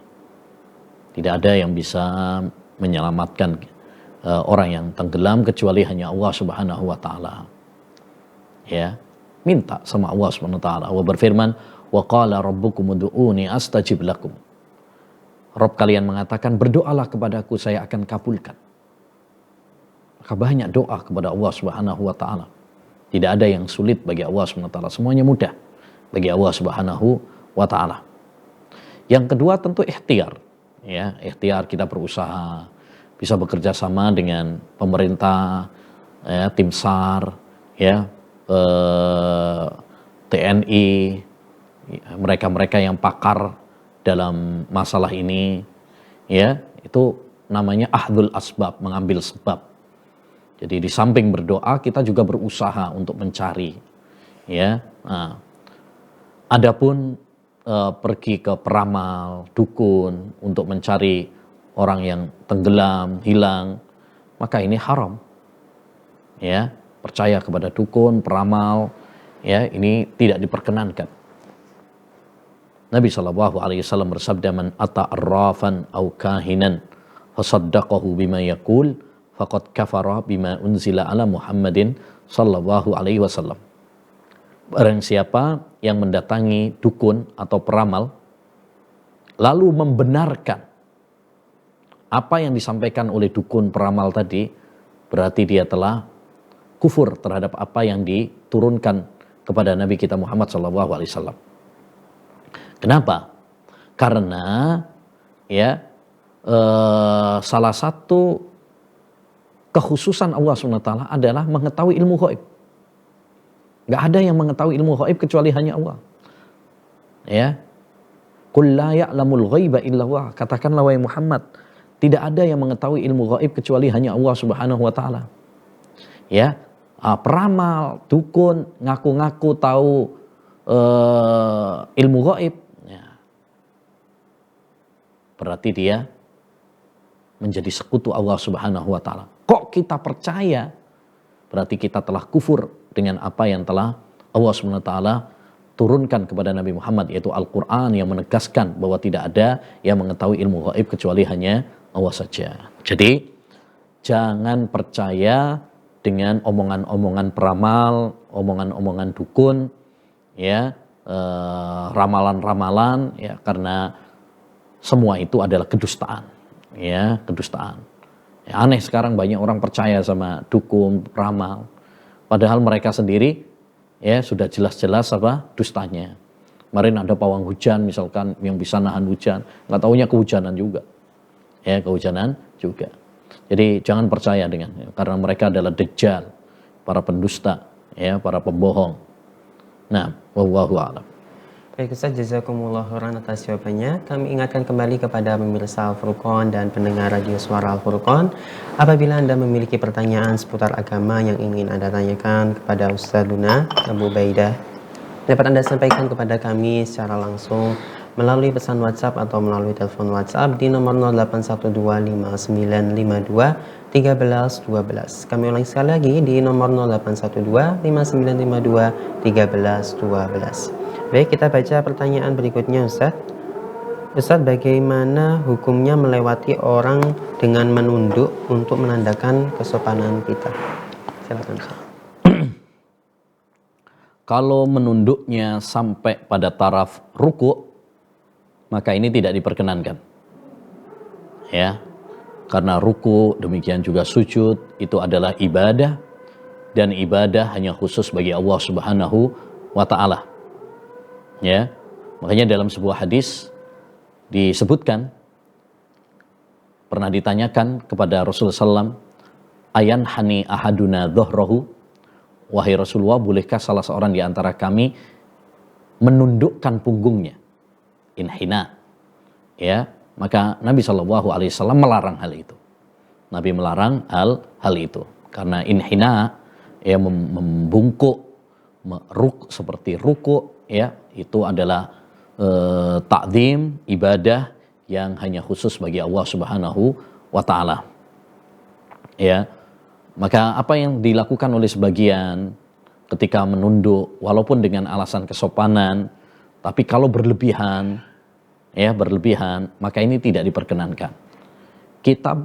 Tidak ada yang bisa menyelamatkan orang yang tenggelam kecuali hanya Allah Subhanahu wa taala. Ya, minta sama Allah Subhanahu wa taala. Allah berfirman, "Wa qala rabbukum ud'uni astajib lakum." Rabb kalian mengatakan, berdoalah kepadaku, saya akan kabulkan. Maka banyak doa kepada Allah Subhanahu wa taala. Tidak ada yang sulit bagi Allah Subhanahu wa taala, semuanya mudah bagi Allah Subhanahu wa taala. Yang kedua tentu ikhtiar. Ya, ikhtiar, kita berusaha, bisa bekerja sama dengan pemerintah, ya, tim SAR, ya, TNI, mereka-mereka yang pakar dalam masalah ini, ya, itu namanya ahdul asbab, mengambil sebab. Jadi di samping berdoa kita juga berusaha untuk mencari, ya. Nah, adapun pergi ke peramal, dukun untuk mencari orang yang tenggelam, hilang, maka ini haram. Ya, percaya kepada dukun, peramal, ya, ini tidak diperkenankan. Nabi SAW bersabda, "Man ata arrafan aw kahinan fasaddaqahu bima yaqul faqad kafara bima unzila ala Muhammadin sallallahu alaihi wasallam." Barang siapa yang mendatangi dukun atau peramal lalu membenarkan apa yang disampaikan oleh dukun peramal tadi, berarti dia telah kufur terhadap apa yang diturunkan kepada Nabi kita Muhammad SAW. Kenapa? Karena ya salah satu kekhususan Allah SWT adalah mengetahui ilmu ghaib. Gak ada yang mengetahui ilmu ghaib kecuali hanya Allah. Ya, qul la ya'lamul ghaiba illa Allah. Katakanlah wahai Muhammad, tidak ada yang mengetahui ilmu gaib kecuali hanya Allah Subhanahu wa taala. Ya, peramal, dukun ngaku-ngaku tahu ilmu gaib, ya. berarti dia menjadi sekutu Allah Subhanahu wa taala. Kok kita percaya? Berarti kita telah kufur dengan apa yang telah Allah Subhanahu wa taala turunkan kepada Nabi Muhammad, yaitu Al-Qur'an yang menegaskan bahwa tidak ada yang mengetahui ilmu gaib kecuali hanya Allah saja. Jadi jangan percaya dengan omongan-omongan peramal, omongan-omongan dukun, ya, ramalan-ramalan, ya, karena semua itu adalah kedustaan, ya, kedustaan. Ya, aneh sekarang banyak orang percaya sama dukun, ramal, padahal mereka sendiri, ya, sudah jelas-jelas apa dustanya. Kemarin ada pawang hujan misalkan yang bisa nahan hujan, nggak taunya kehujanan juga, ya, kehujanan juga. Jadi jangan percaya dengan, ya, karena mereka adalah dajjal, para pendusta, ya, para pembohong. Nah, wallahu a'lam. Baik Ustaz, jazakumullah khairan atas jawabannya. Kami ingatkan kembali kepada pemirsa Al-Furqan dan pendengar radio suara Al-Furqan, apabila Anda memiliki pertanyaan seputar agama yang ingin Anda tanyakan kepada Ustaz Luna Abu Baidah, dapat Anda sampaikan kepada kami secara langsung melalui pesan WhatsApp atau melalui telepon WhatsApp di nomor 081259521312. Kami ulangi sekali lagi di nomor 081259521312. Baik, kita baca pertanyaan berikutnya Ustaz. Ustaz, bagaimana hukumnya melewati orang dengan menunduk untuk menandakan kesopanan kita? Silakan Ustaz. Kalau menunduknya sampai pada taraf ruku, maka ini tidak diperkenankan. Ya. Karena ruku, demikian juga sujud, itu adalah ibadah, dan ibadah hanya khusus bagi Allah Subhanahu wa taala. Ya. Makanya dalam sebuah hadis disebutkan, pernah ditanyakan kepada Rasulullah SAW, ayan hani ahaduna dhuhrahu, wahai Rasulullah, bolehkah salah seorang di antara kami menundukkan punggungnya? Inhina. Ya, maka Nabi SAW melarang hal itu. Nabi melarang hal itu karena inhina, ya, membungkuk, seperti ruku, ya, itu adalah takzim, ibadah yang hanya khusus bagi Allah Subhanahu wa taala. Ya. Maka apa yang dilakukan oleh sebagian ketika menunduk walaupun dengan alasan kesopanan, tapi kalau berlebihan, ya, berlebihan, maka ini tidak diperkenankan. Kita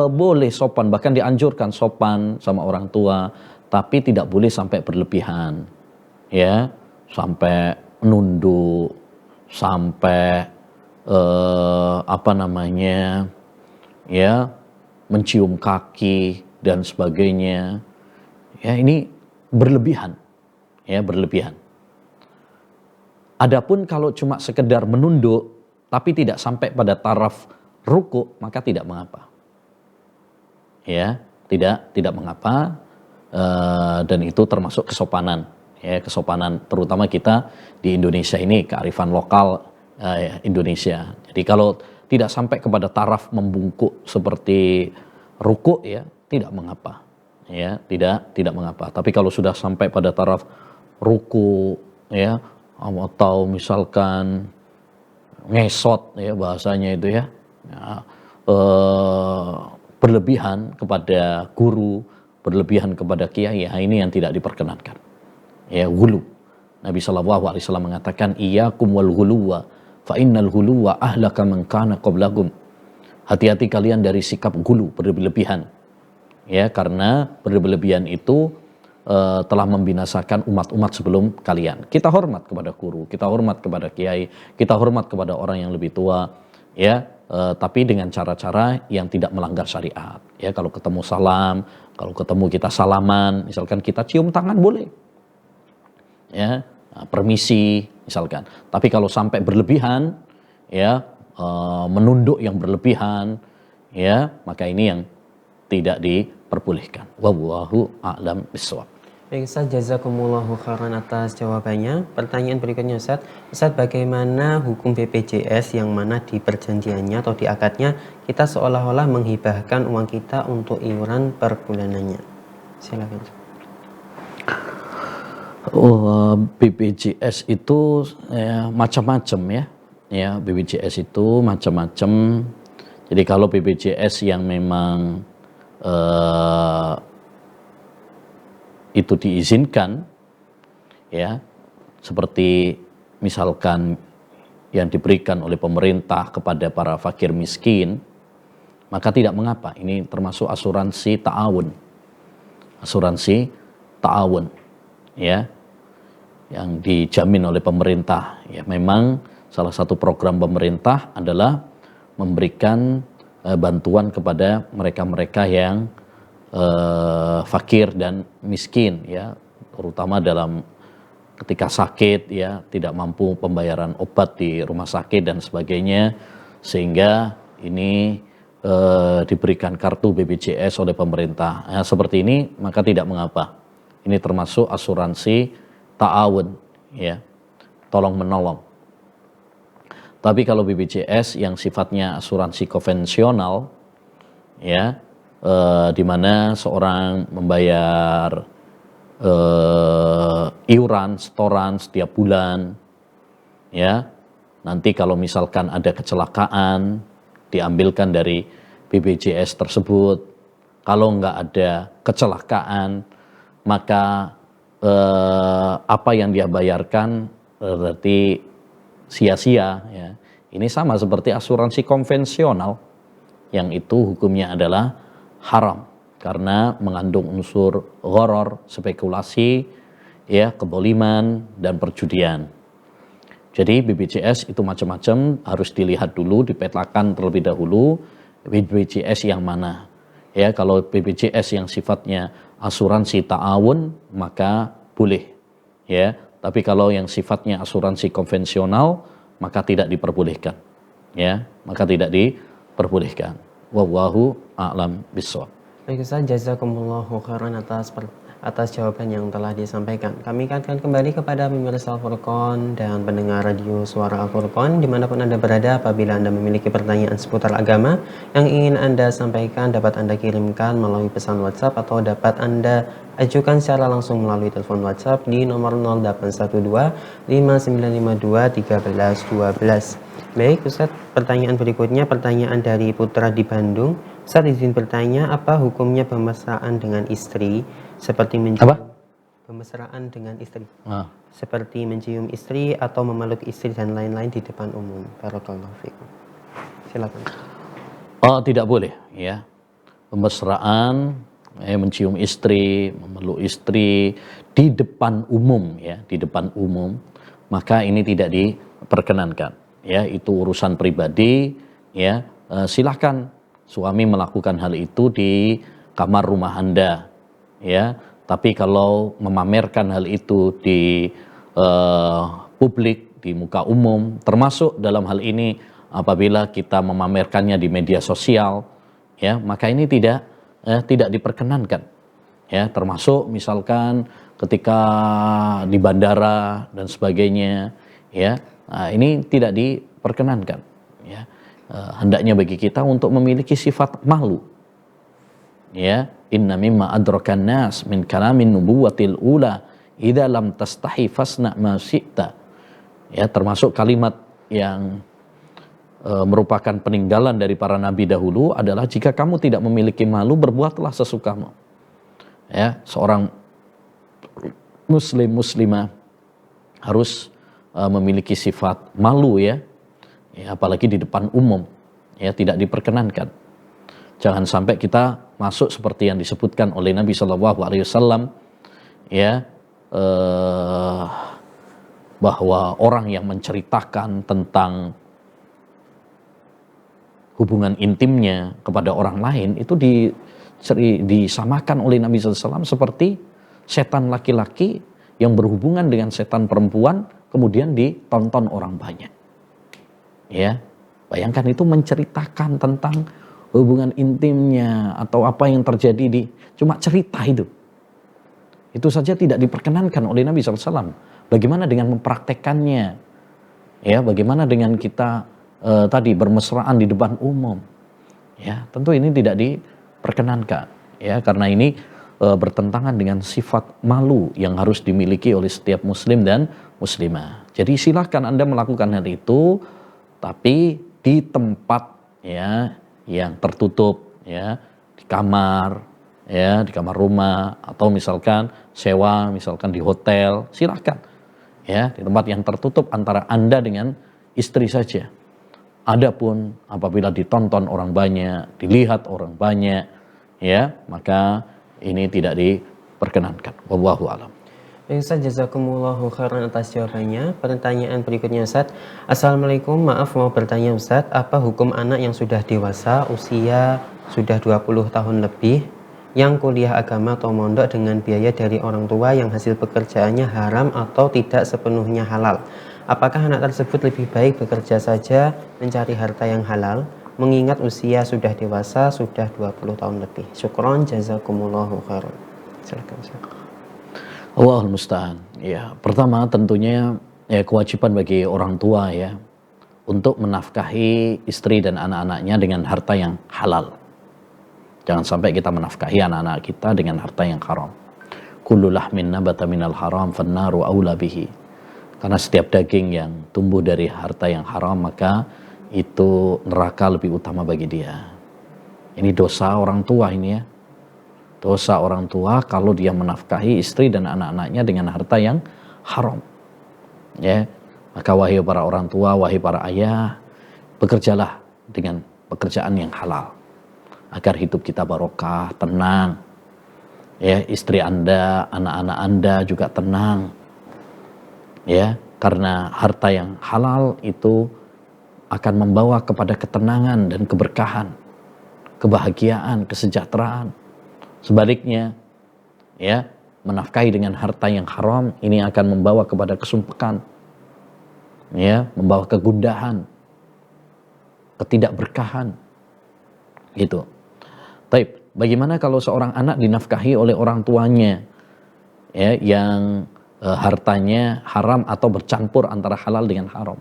boleh sopan, bahkan dianjurkan sopan sama orang tua, tapi tidak boleh sampai berlebihan. Ya, sampai nunduk, sampai ya, mencium kaki dan sebagainya. Ya, ini berlebihan. Ya, berlebihan. Adapun kalau cuma sekedar menunduk tapi tidak sampai pada taraf ruku, maka tidak mengapa. Ya, tidak mengapa, dan itu termasuk kesopanan. Ya, kesopanan terutama kita di Indonesia ini, kearifan lokal Indonesia. Jadi kalau tidak sampai kepada taraf membungkuk seperti ruku, ya, tidak mengapa. Ya, tidak mengapa. Tapi kalau sudah sampai pada taraf ruku, ya, atau misalkan ngesot, ya, bahasanya itu, ya, berlebihan kepada guru, berlebihan kepada kiai, ya, ini yang tidak diperkenankan. Ya, ghulu. Nabi SAW mengatakan, iyyakum wal ghuluwa fa innal ghuluwa ahlaka man kana qablakum. Hati-hati kalian dari sikap ghulu, berlebihan. Ya, karena berlebihan itu telah membinasakan umat-umat sebelum kalian. Kita hormat kepada guru, kita hormat kepada kiai, kita hormat kepada orang yang lebih tua, ya, tapi dengan cara-cara yang tidak melanggar syariat. Ya, kalau ketemu salam, kalau ketemu kita salaman, misalkan kita cium tangan boleh. Ya, permisi misalkan. Tapi kalau sampai berlebihan, ya, menunduk yang berlebihan, ya, maka ini yang tidak diperbolehkan. Wallahu a'lam bishawab. Baik Ustaz, jazakumullahu khairan atas jawabannya. Pertanyaan berikutnya Ustaz. Ustaz, bagaimana hukum BPJS yang mana di perjanjiannya atau di akadnya kita seolah-olah menghibahkan uang kita untuk iuran per bulanannya? Silakan. BPJS itu macam-macam, ya. ya BPJS itu macam-macam. Jadi kalau BPJS yang memang itu diizinkan, ya seperti misalkan yang diberikan oleh pemerintah kepada para fakir miskin, maka tidak mengapa. Ini termasuk asuransi ta'awun. Asuransi ta'awun, ya, yang dijamin oleh pemerintah. Ya, memang salah satu program pemerintah adalah memberikan bantuan kepada mereka-mereka yang fakir dan miskin, ya, terutama dalam ketika sakit, ya, tidak mampu pembayaran obat di rumah sakit dan sebagainya, sehingga ini diberikan kartu BPJS oleh pemerintah. Nah, seperti ini maka tidak mengapa. Ini termasuk asuransi ta'awun, ya, tolong menolong. Tapi kalau BPJS yang sifatnya asuransi konvensional, ya, di mana seorang membayar iuran setoran setiap bulan, ya, nanti kalau misalkan ada kecelakaan diambilkan dari BPJS tersebut. Kalau nggak ada kecelakaan, maka apa yang dia bayarkan berarti sia-sia, ya. Ini sama seperti asuransi konvensional yang itu hukumnya adalah haram karena mengandung unsur gharar, spekulasi, ya, keboliman dan perjudian. Jadi BPJS itu macam-macam, harus dilihat dulu, dipetakan terlebih dahulu BPJS yang mana. Ya, kalau BPJS yang sifatnya asuransi ta'awun maka boleh, ya. Tapi kalau yang sifatnya asuransi konvensional maka tidak diperbolehkan, ya, maka tidak diperbolehkan. Wallahu a'lam bishawab. Baik Ustaz, jazakumullahu khairan atas jawaban yang telah disampaikan. Kami ingatkan kembali kepada pemirsa Al-Furqan dan pendengar radio Suara Al-Furqan dimanapun Anda berada, apabila Anda memiliki pertanyaan seputar agama yang ingin Anda sampaikan, dapat Anda kirimkan melalui pesan WhatsApp atau dapat Anda ajukan secara langsung melalui telepon WhatsApp di nomor 0812 5952 1312. Baik Ustaz, pertanyaan berikutnya, pertanyaan dari Putra di Bandung. Ustaz izin bertanya, apa hukumnya pemesraan dengan istri seperti mencium pemesraan dengan istri? Seperti mencium istri atau memeluk istri dan lain-lain di depan umum. Barakallahu fiikum. Silakan. Oh, tidak boleh, ya. Pemesraan, mencium istri, memeluk istri di depan umum, ya, di depan umum, maka ini tidak diperkenankan, ya. Itu urusan pribadi, ya. Silahkan suami melakukan hal itu di kamar rumah Anda, ya. Tapi kalau memamerkan hal itu di publik, di muka umum, termasuk dalam hal ini apabila kita memamerkannya di media sosial, ya, maka ini tidak diperkenankan, ya. Termasuk misalkan ketika di bandara dan sebagainya, ya. Nah, ini tidak diperkenankan, ya. Hendaknya bagi kita untuk memiliki sifat malu, ya. Inna mimma adrakan nas min kalamin nubuwatil ula idza lam tastahi fasna ma syi'ta, ya, termasuk kalimat yang merupakan peninggalan dari para nabi dahulu adalah jika kamu tidak memiliki malu, berbuatlah sesukamu, ya. Seorang muslim muslimah harus memiliki sifat malu, ya, apalagi di depan umum, ya, tidak diperkenankan. Jangan sampai kita masuk seperti yang disebutkan oleh Nabi SAW, ya, bahwa orang yang menceritakan tentang hubungan intimnya kepada orang lain itu disamakan oleh Nabi SAW seperti setan laki-laki yang berhubungan dengan setan perempuan kemudian ditonton orang banyak, ya. Bayangkan itu menceritakan tentang hubungan intimnya atau apa yang terjadi cuma cerita itu saja tidak diperkenankan oleh Nabi SAW. Bagaimana dengan mempraktekannya, ya, bagaimana dengan kita tadi bermesraan di depan umum, ya, tentu ini tidak diperkenankan, ya, karena ini bertentangan dengan sifat malu yang harus dimiliki oleh setiap muslim dan muslimah. Jadi silahkan Anda melakukan hal itu tapi di tempat ya yang tertutup, ya di kamar, ya di kamar rumah, atau misalkan sewa, misalkan di hotel, silakan. Ya, di tempat yang tertutup antara Anda dengan istri saja. Adapun apabila ditonton orang banyak, dilihat orang banyak, ya, maka ini tidak diperkenankan. Wallahu a'lam. Baik Ustaz, jazakumullahu khairan atas jawabannya. Pertanyaan berikutnya Ustaz. Assalamualaikum, maaf mau bertanya Ustaz, apa hukum anak yang sudah dewasa, usia sudah 20 tahun lebih, yang kuliah agama atau mondok dengan biaya dari orang tua yang hasil pekerjaannya haram atau tidak sepenuhnya halal? Apakah anak tersebut lebih baik bekerja saja mencari harta yang halal, mengingat usia sudah dewasa, sudah 20 tahun lebih? Syukron, jazakumullahu khairan. Silakan Ustaz. Allahul musta'an. Ya, pertama tentunya ya kewajiban bagi orang tua ya untuk menafkahi istri dan anak-anaknya dengan harta yang halal. Jangan sampai kita menafkahi anak-anak kita dengan harta yang haram. Kullu lahmin nabata minal haram fannaru aula bihi. Karena setiap daging yang tumbuh dari harta yang haram, maka itu neraka lebih utama bagi dia. Ini dosa orang tua ini ya. Dosa orang tua kalau dia menafkahi istri dan anak-anaknya dengan harta yang haram. Ya, maka wahai para orang tua, wahai para ayah, bekerjalah dengan pekerjaan yang halal agar hidup kita barokah, tenang. Ya, istri Anda, anak-anak Anda juga tenang. Ya, karena harta yang halal itu akan membawa kepada ketenangan dan keberkahan, kebahagiaan, kesejahteraan. Sebaliknya, ya, menafkahi dengan harta yang haram ini akan membawa kepada kesumpekan, ya, membawa kegundahan, ketidakberkahan, gitu. Taib, bagaimana kalau seorang anak dinafkahi oleh orang tuanya, ya, yang hartanya haram atau bercampur antara halal dengan haram?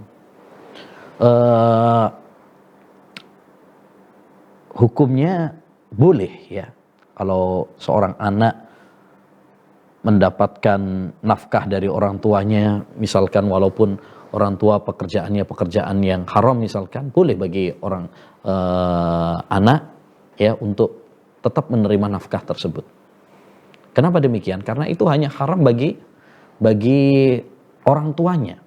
Hukumnya boleh, ya. Kalau seorang anak mendapatkan nafkah dari orang tuanya, misalkan walaupun orang tua pekerjaannya pekerjaan yang haram misalkan, boleh bagi orang anak ya untuk tetap menerima nafkah tersebut. Kenapa demikian? Karena itu hanya haram bagi orang tuanya.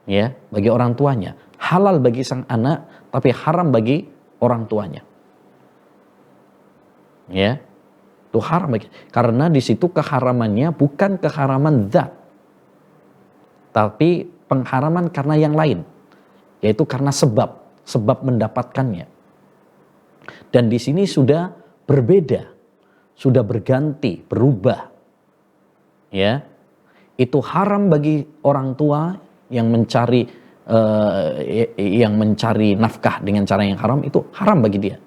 Ya, bagi orang tuanya. Halal bagi sang anak, tapi haram bagi orang tuanya. Ya, itu haram karena di situ keharamannya bukan keharaman zat, tapi pengharaman karena yang lain, yaitu karena sebab mendapatkannya. Dan di sini sudah berbeda, sudah berganti, berubah. Ya, itu haram bagi orang tua yang mencari nafkah dengan cara yang haram, itu haram bagi dia.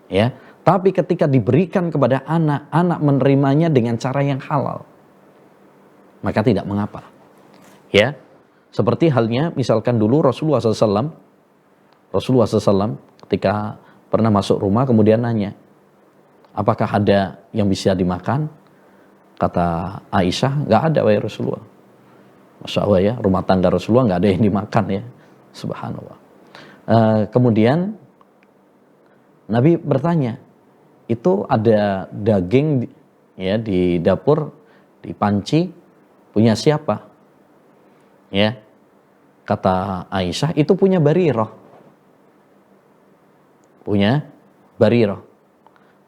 Ya. Tapi ketika diberikan kepada anak, anak menerimanya dengan cara yang halal, maka tidak mengapa. Ya, seperti halnya misalkan dulu Rasulullah SAW ketika pernah masuk rumah kemudian nanya, apakah ada yang bisa dimakan? Kata Aisyah, nggak ada wahai Rasulullah. Masya Allah ya, rumah tangga Rasulullah nggak ada yang dimakan ya, subhanallah. Kemudian Nabi bertanya, itu ada daging ya di dapur, di panci, punya siapa? Ya, kata Aisyah, itu punya Barirah. Punya Barirah.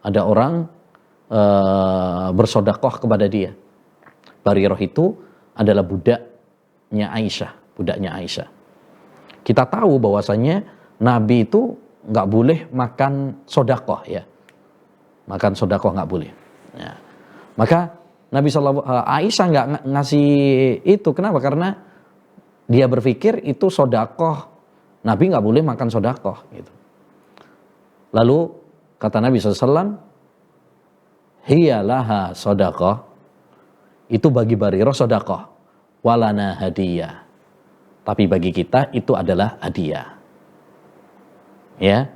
Ada orang bersodakoh kepada dia. Barirah itu adalah budaknya Aisyah. Kita tahu bahwasanya Nabi itu nggak boleh makan sodakoh ya. Makan sodakoh nggak boleh. Ya. Maka Aisyah nggak ngasih itu. Kenapa? Karena dia berpikir itu sodakoh. Nabi nggak boleh makan sodakoh. Gitu. Lalu kata Nabi SAW, hiya laha sodakoh. Itu bagi Barirah sodakoh. Walana hadiyah. Tapi bagi kita itu adalah hadiah. Ya.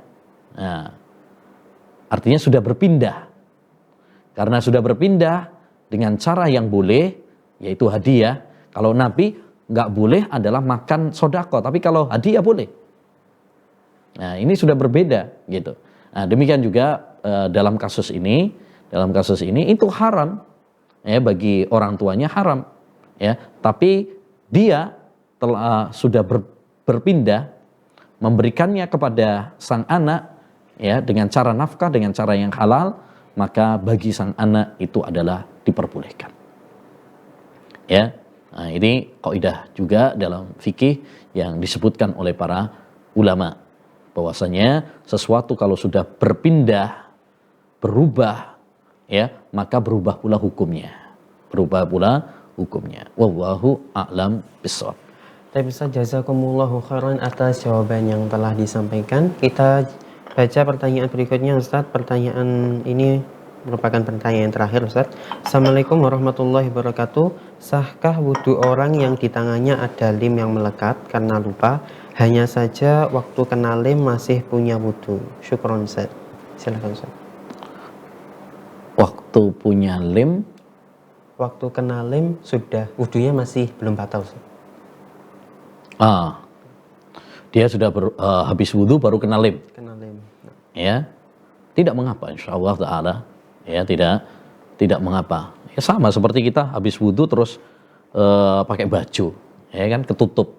Nah. Artinya sudah berpindah. Karena sudah berpindah dengan cara yang boleh, yaitu hadiah. Kalau Nabi nggak boleh adalah makan sodako, tapi kalau hadiah boleh. Nah, ini sudah berbeda gitu. Nah, demikian juga dalam kasus ini itu haram ya, bagi orang tuanya haram ya, tapi dia telah sudah berpindah memberikannya kepada sang anak ya dengan cara nafkah, dengan cara yang halal, maka bagi sang anak itu adalah diperbolehkan. Ya. Nah, ini kaidah juga dalam fikih yang disebutkan oleh para ulama, bahwasanya sesuatu kalau sudah berpindah, berubah ya, maka berubah pula hukumnya. Wallahu a'lam bishawab. Tapi Ustaz, jazakumullahu khairan atas jawaban yang telah disampaikan. Kita baca pertanyaan berikutnya Ustaz. Pertanyaan ini merupakan pertanyaan terakhir Ustaz. Assalamualaikum warahmatullahi wabarakatuh. Sahkah wudhu orang yang di tangannya ada lim yang melekat karena lupa? Hanya saja waktu kena lim masih punya wudhu. Syukron Ustaz. Silakan Ustaz. Waktu punya lim, waktu kena lim sudah wudhunya masih belum batal Ustaz. Dia sudah habis wudhu baru kena lim. Ya, tidak mengapa, insya Allah Taala. Ya, tidak mengapa. Ya, sama seperti kita habis wudhu terus pakai baju, ya kan, ketutup,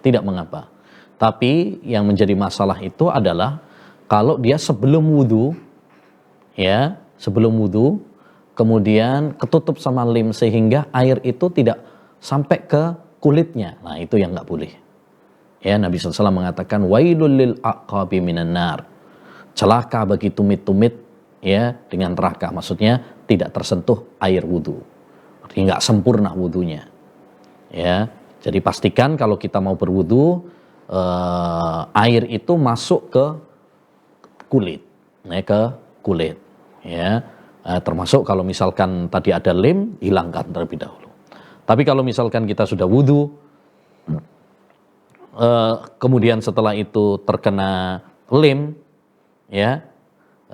tidak mengapa. Tapi yang menjadi masalah itu adalah kalau dia sebelum wudhu, kemudian ketutup sama lim sehingga air itu tidak sampai ke kulitnya. Nah, itu yang nggak boleh. Ya, Nabi SAW mengatakan wailul lil aqabi minan nar. Celaka bagi tumit-tumit ya dengan neraka. Maksudnya tidak tersentuh air wudhu. Artinya nggak sempurna wudhunya. Ya, jadi pastikan kalau kita mau berwudhu air itu masuk ke kulit, ke kulit. Ya, termasuk kalau misalkan tadi ada lim, hilangkan terlebih dahulu. Tapi kalau misalkan kita sudah wudhu, kemudian setelah itu terkena lim, ya,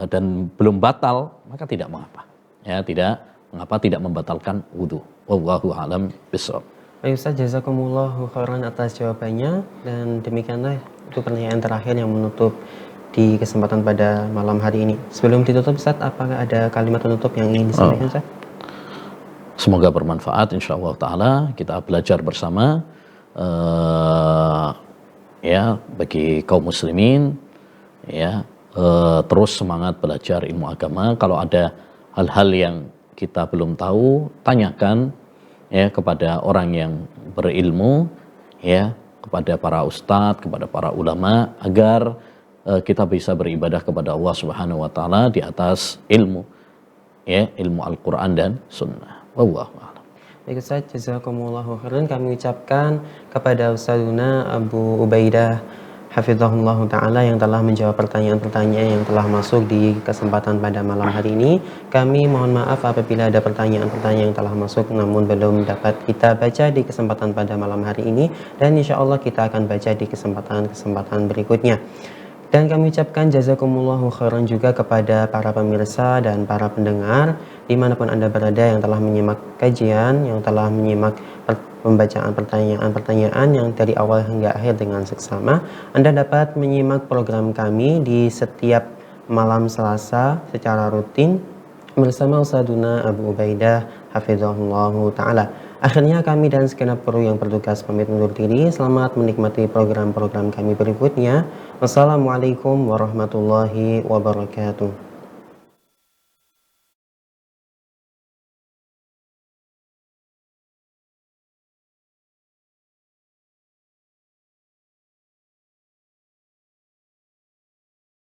dan belum batal, maka tidak mengapa. Ya, tidak mengapa, tidak membatalkan wudhu. Wallahu a'lam bishawab. Baik Ustaz, jazakumullahu khairan atas jawabannya, dan demikianlah itu pertanyaan terakhir yang menutup di kesempatan pada malam hari ini. Sebelum ditutup Ustaz, apakah ada kalimat penutup yang ingin disampaikan Ustaz? Semoga bermanfaat insyaallah taala, kita belajar bersama ya bagi kaum muslimin ya, terus semangat belajar ilmu agama. Kalau ada hal-hal yang kita belum tahu, tanyakan ya kepada orang yang berilmu ya, kepada para ustadz, kepada para ulama, agar kita bisa beribadah kepada Allah Subhanahu wa taala di atas ilmu ya, ilmu Al-Qur'an dan sunnah. Wallahu a'lam. Baik Ustaz, jazakumullahu khairan. Kami ucapkan kepada Ustazuna Abu Ubaidah hafizahullah ta'ala yang telah menjawab pertanyaan-pertanyaan yang telah masuk di kesempatan pada malam hari ini. Kami mohon maaf apabila ada pertanyaan-pertanyaan yang telah masuk namun belum dapat kita baca di kesempatan pada malam hari ini, dan insya Allah kita akan baca di kesempatan-kesempatan berikutnya. Dan kami ucapkan jazakumullahu khairan juga kepada para pemirsa dan para pendengar dimanapun Anda berada yang telah menyimak kajian, yang telah menyimak pembacaan pertanyaan-pertanyaan yang dari awal hingga akhir dengan seksama. Anda dapat menyimak program kami di setiap malam Selasa secara rutin bersama Ustazuna Abu Ubaidah hafizahullah ta'ala. Akhirnya kami dan segenap kru yang bertugas pamit undur diri. Selamat menikmati program-program kami berikutnya. Wassalamualaikum warahmatullahi wabarakatuh.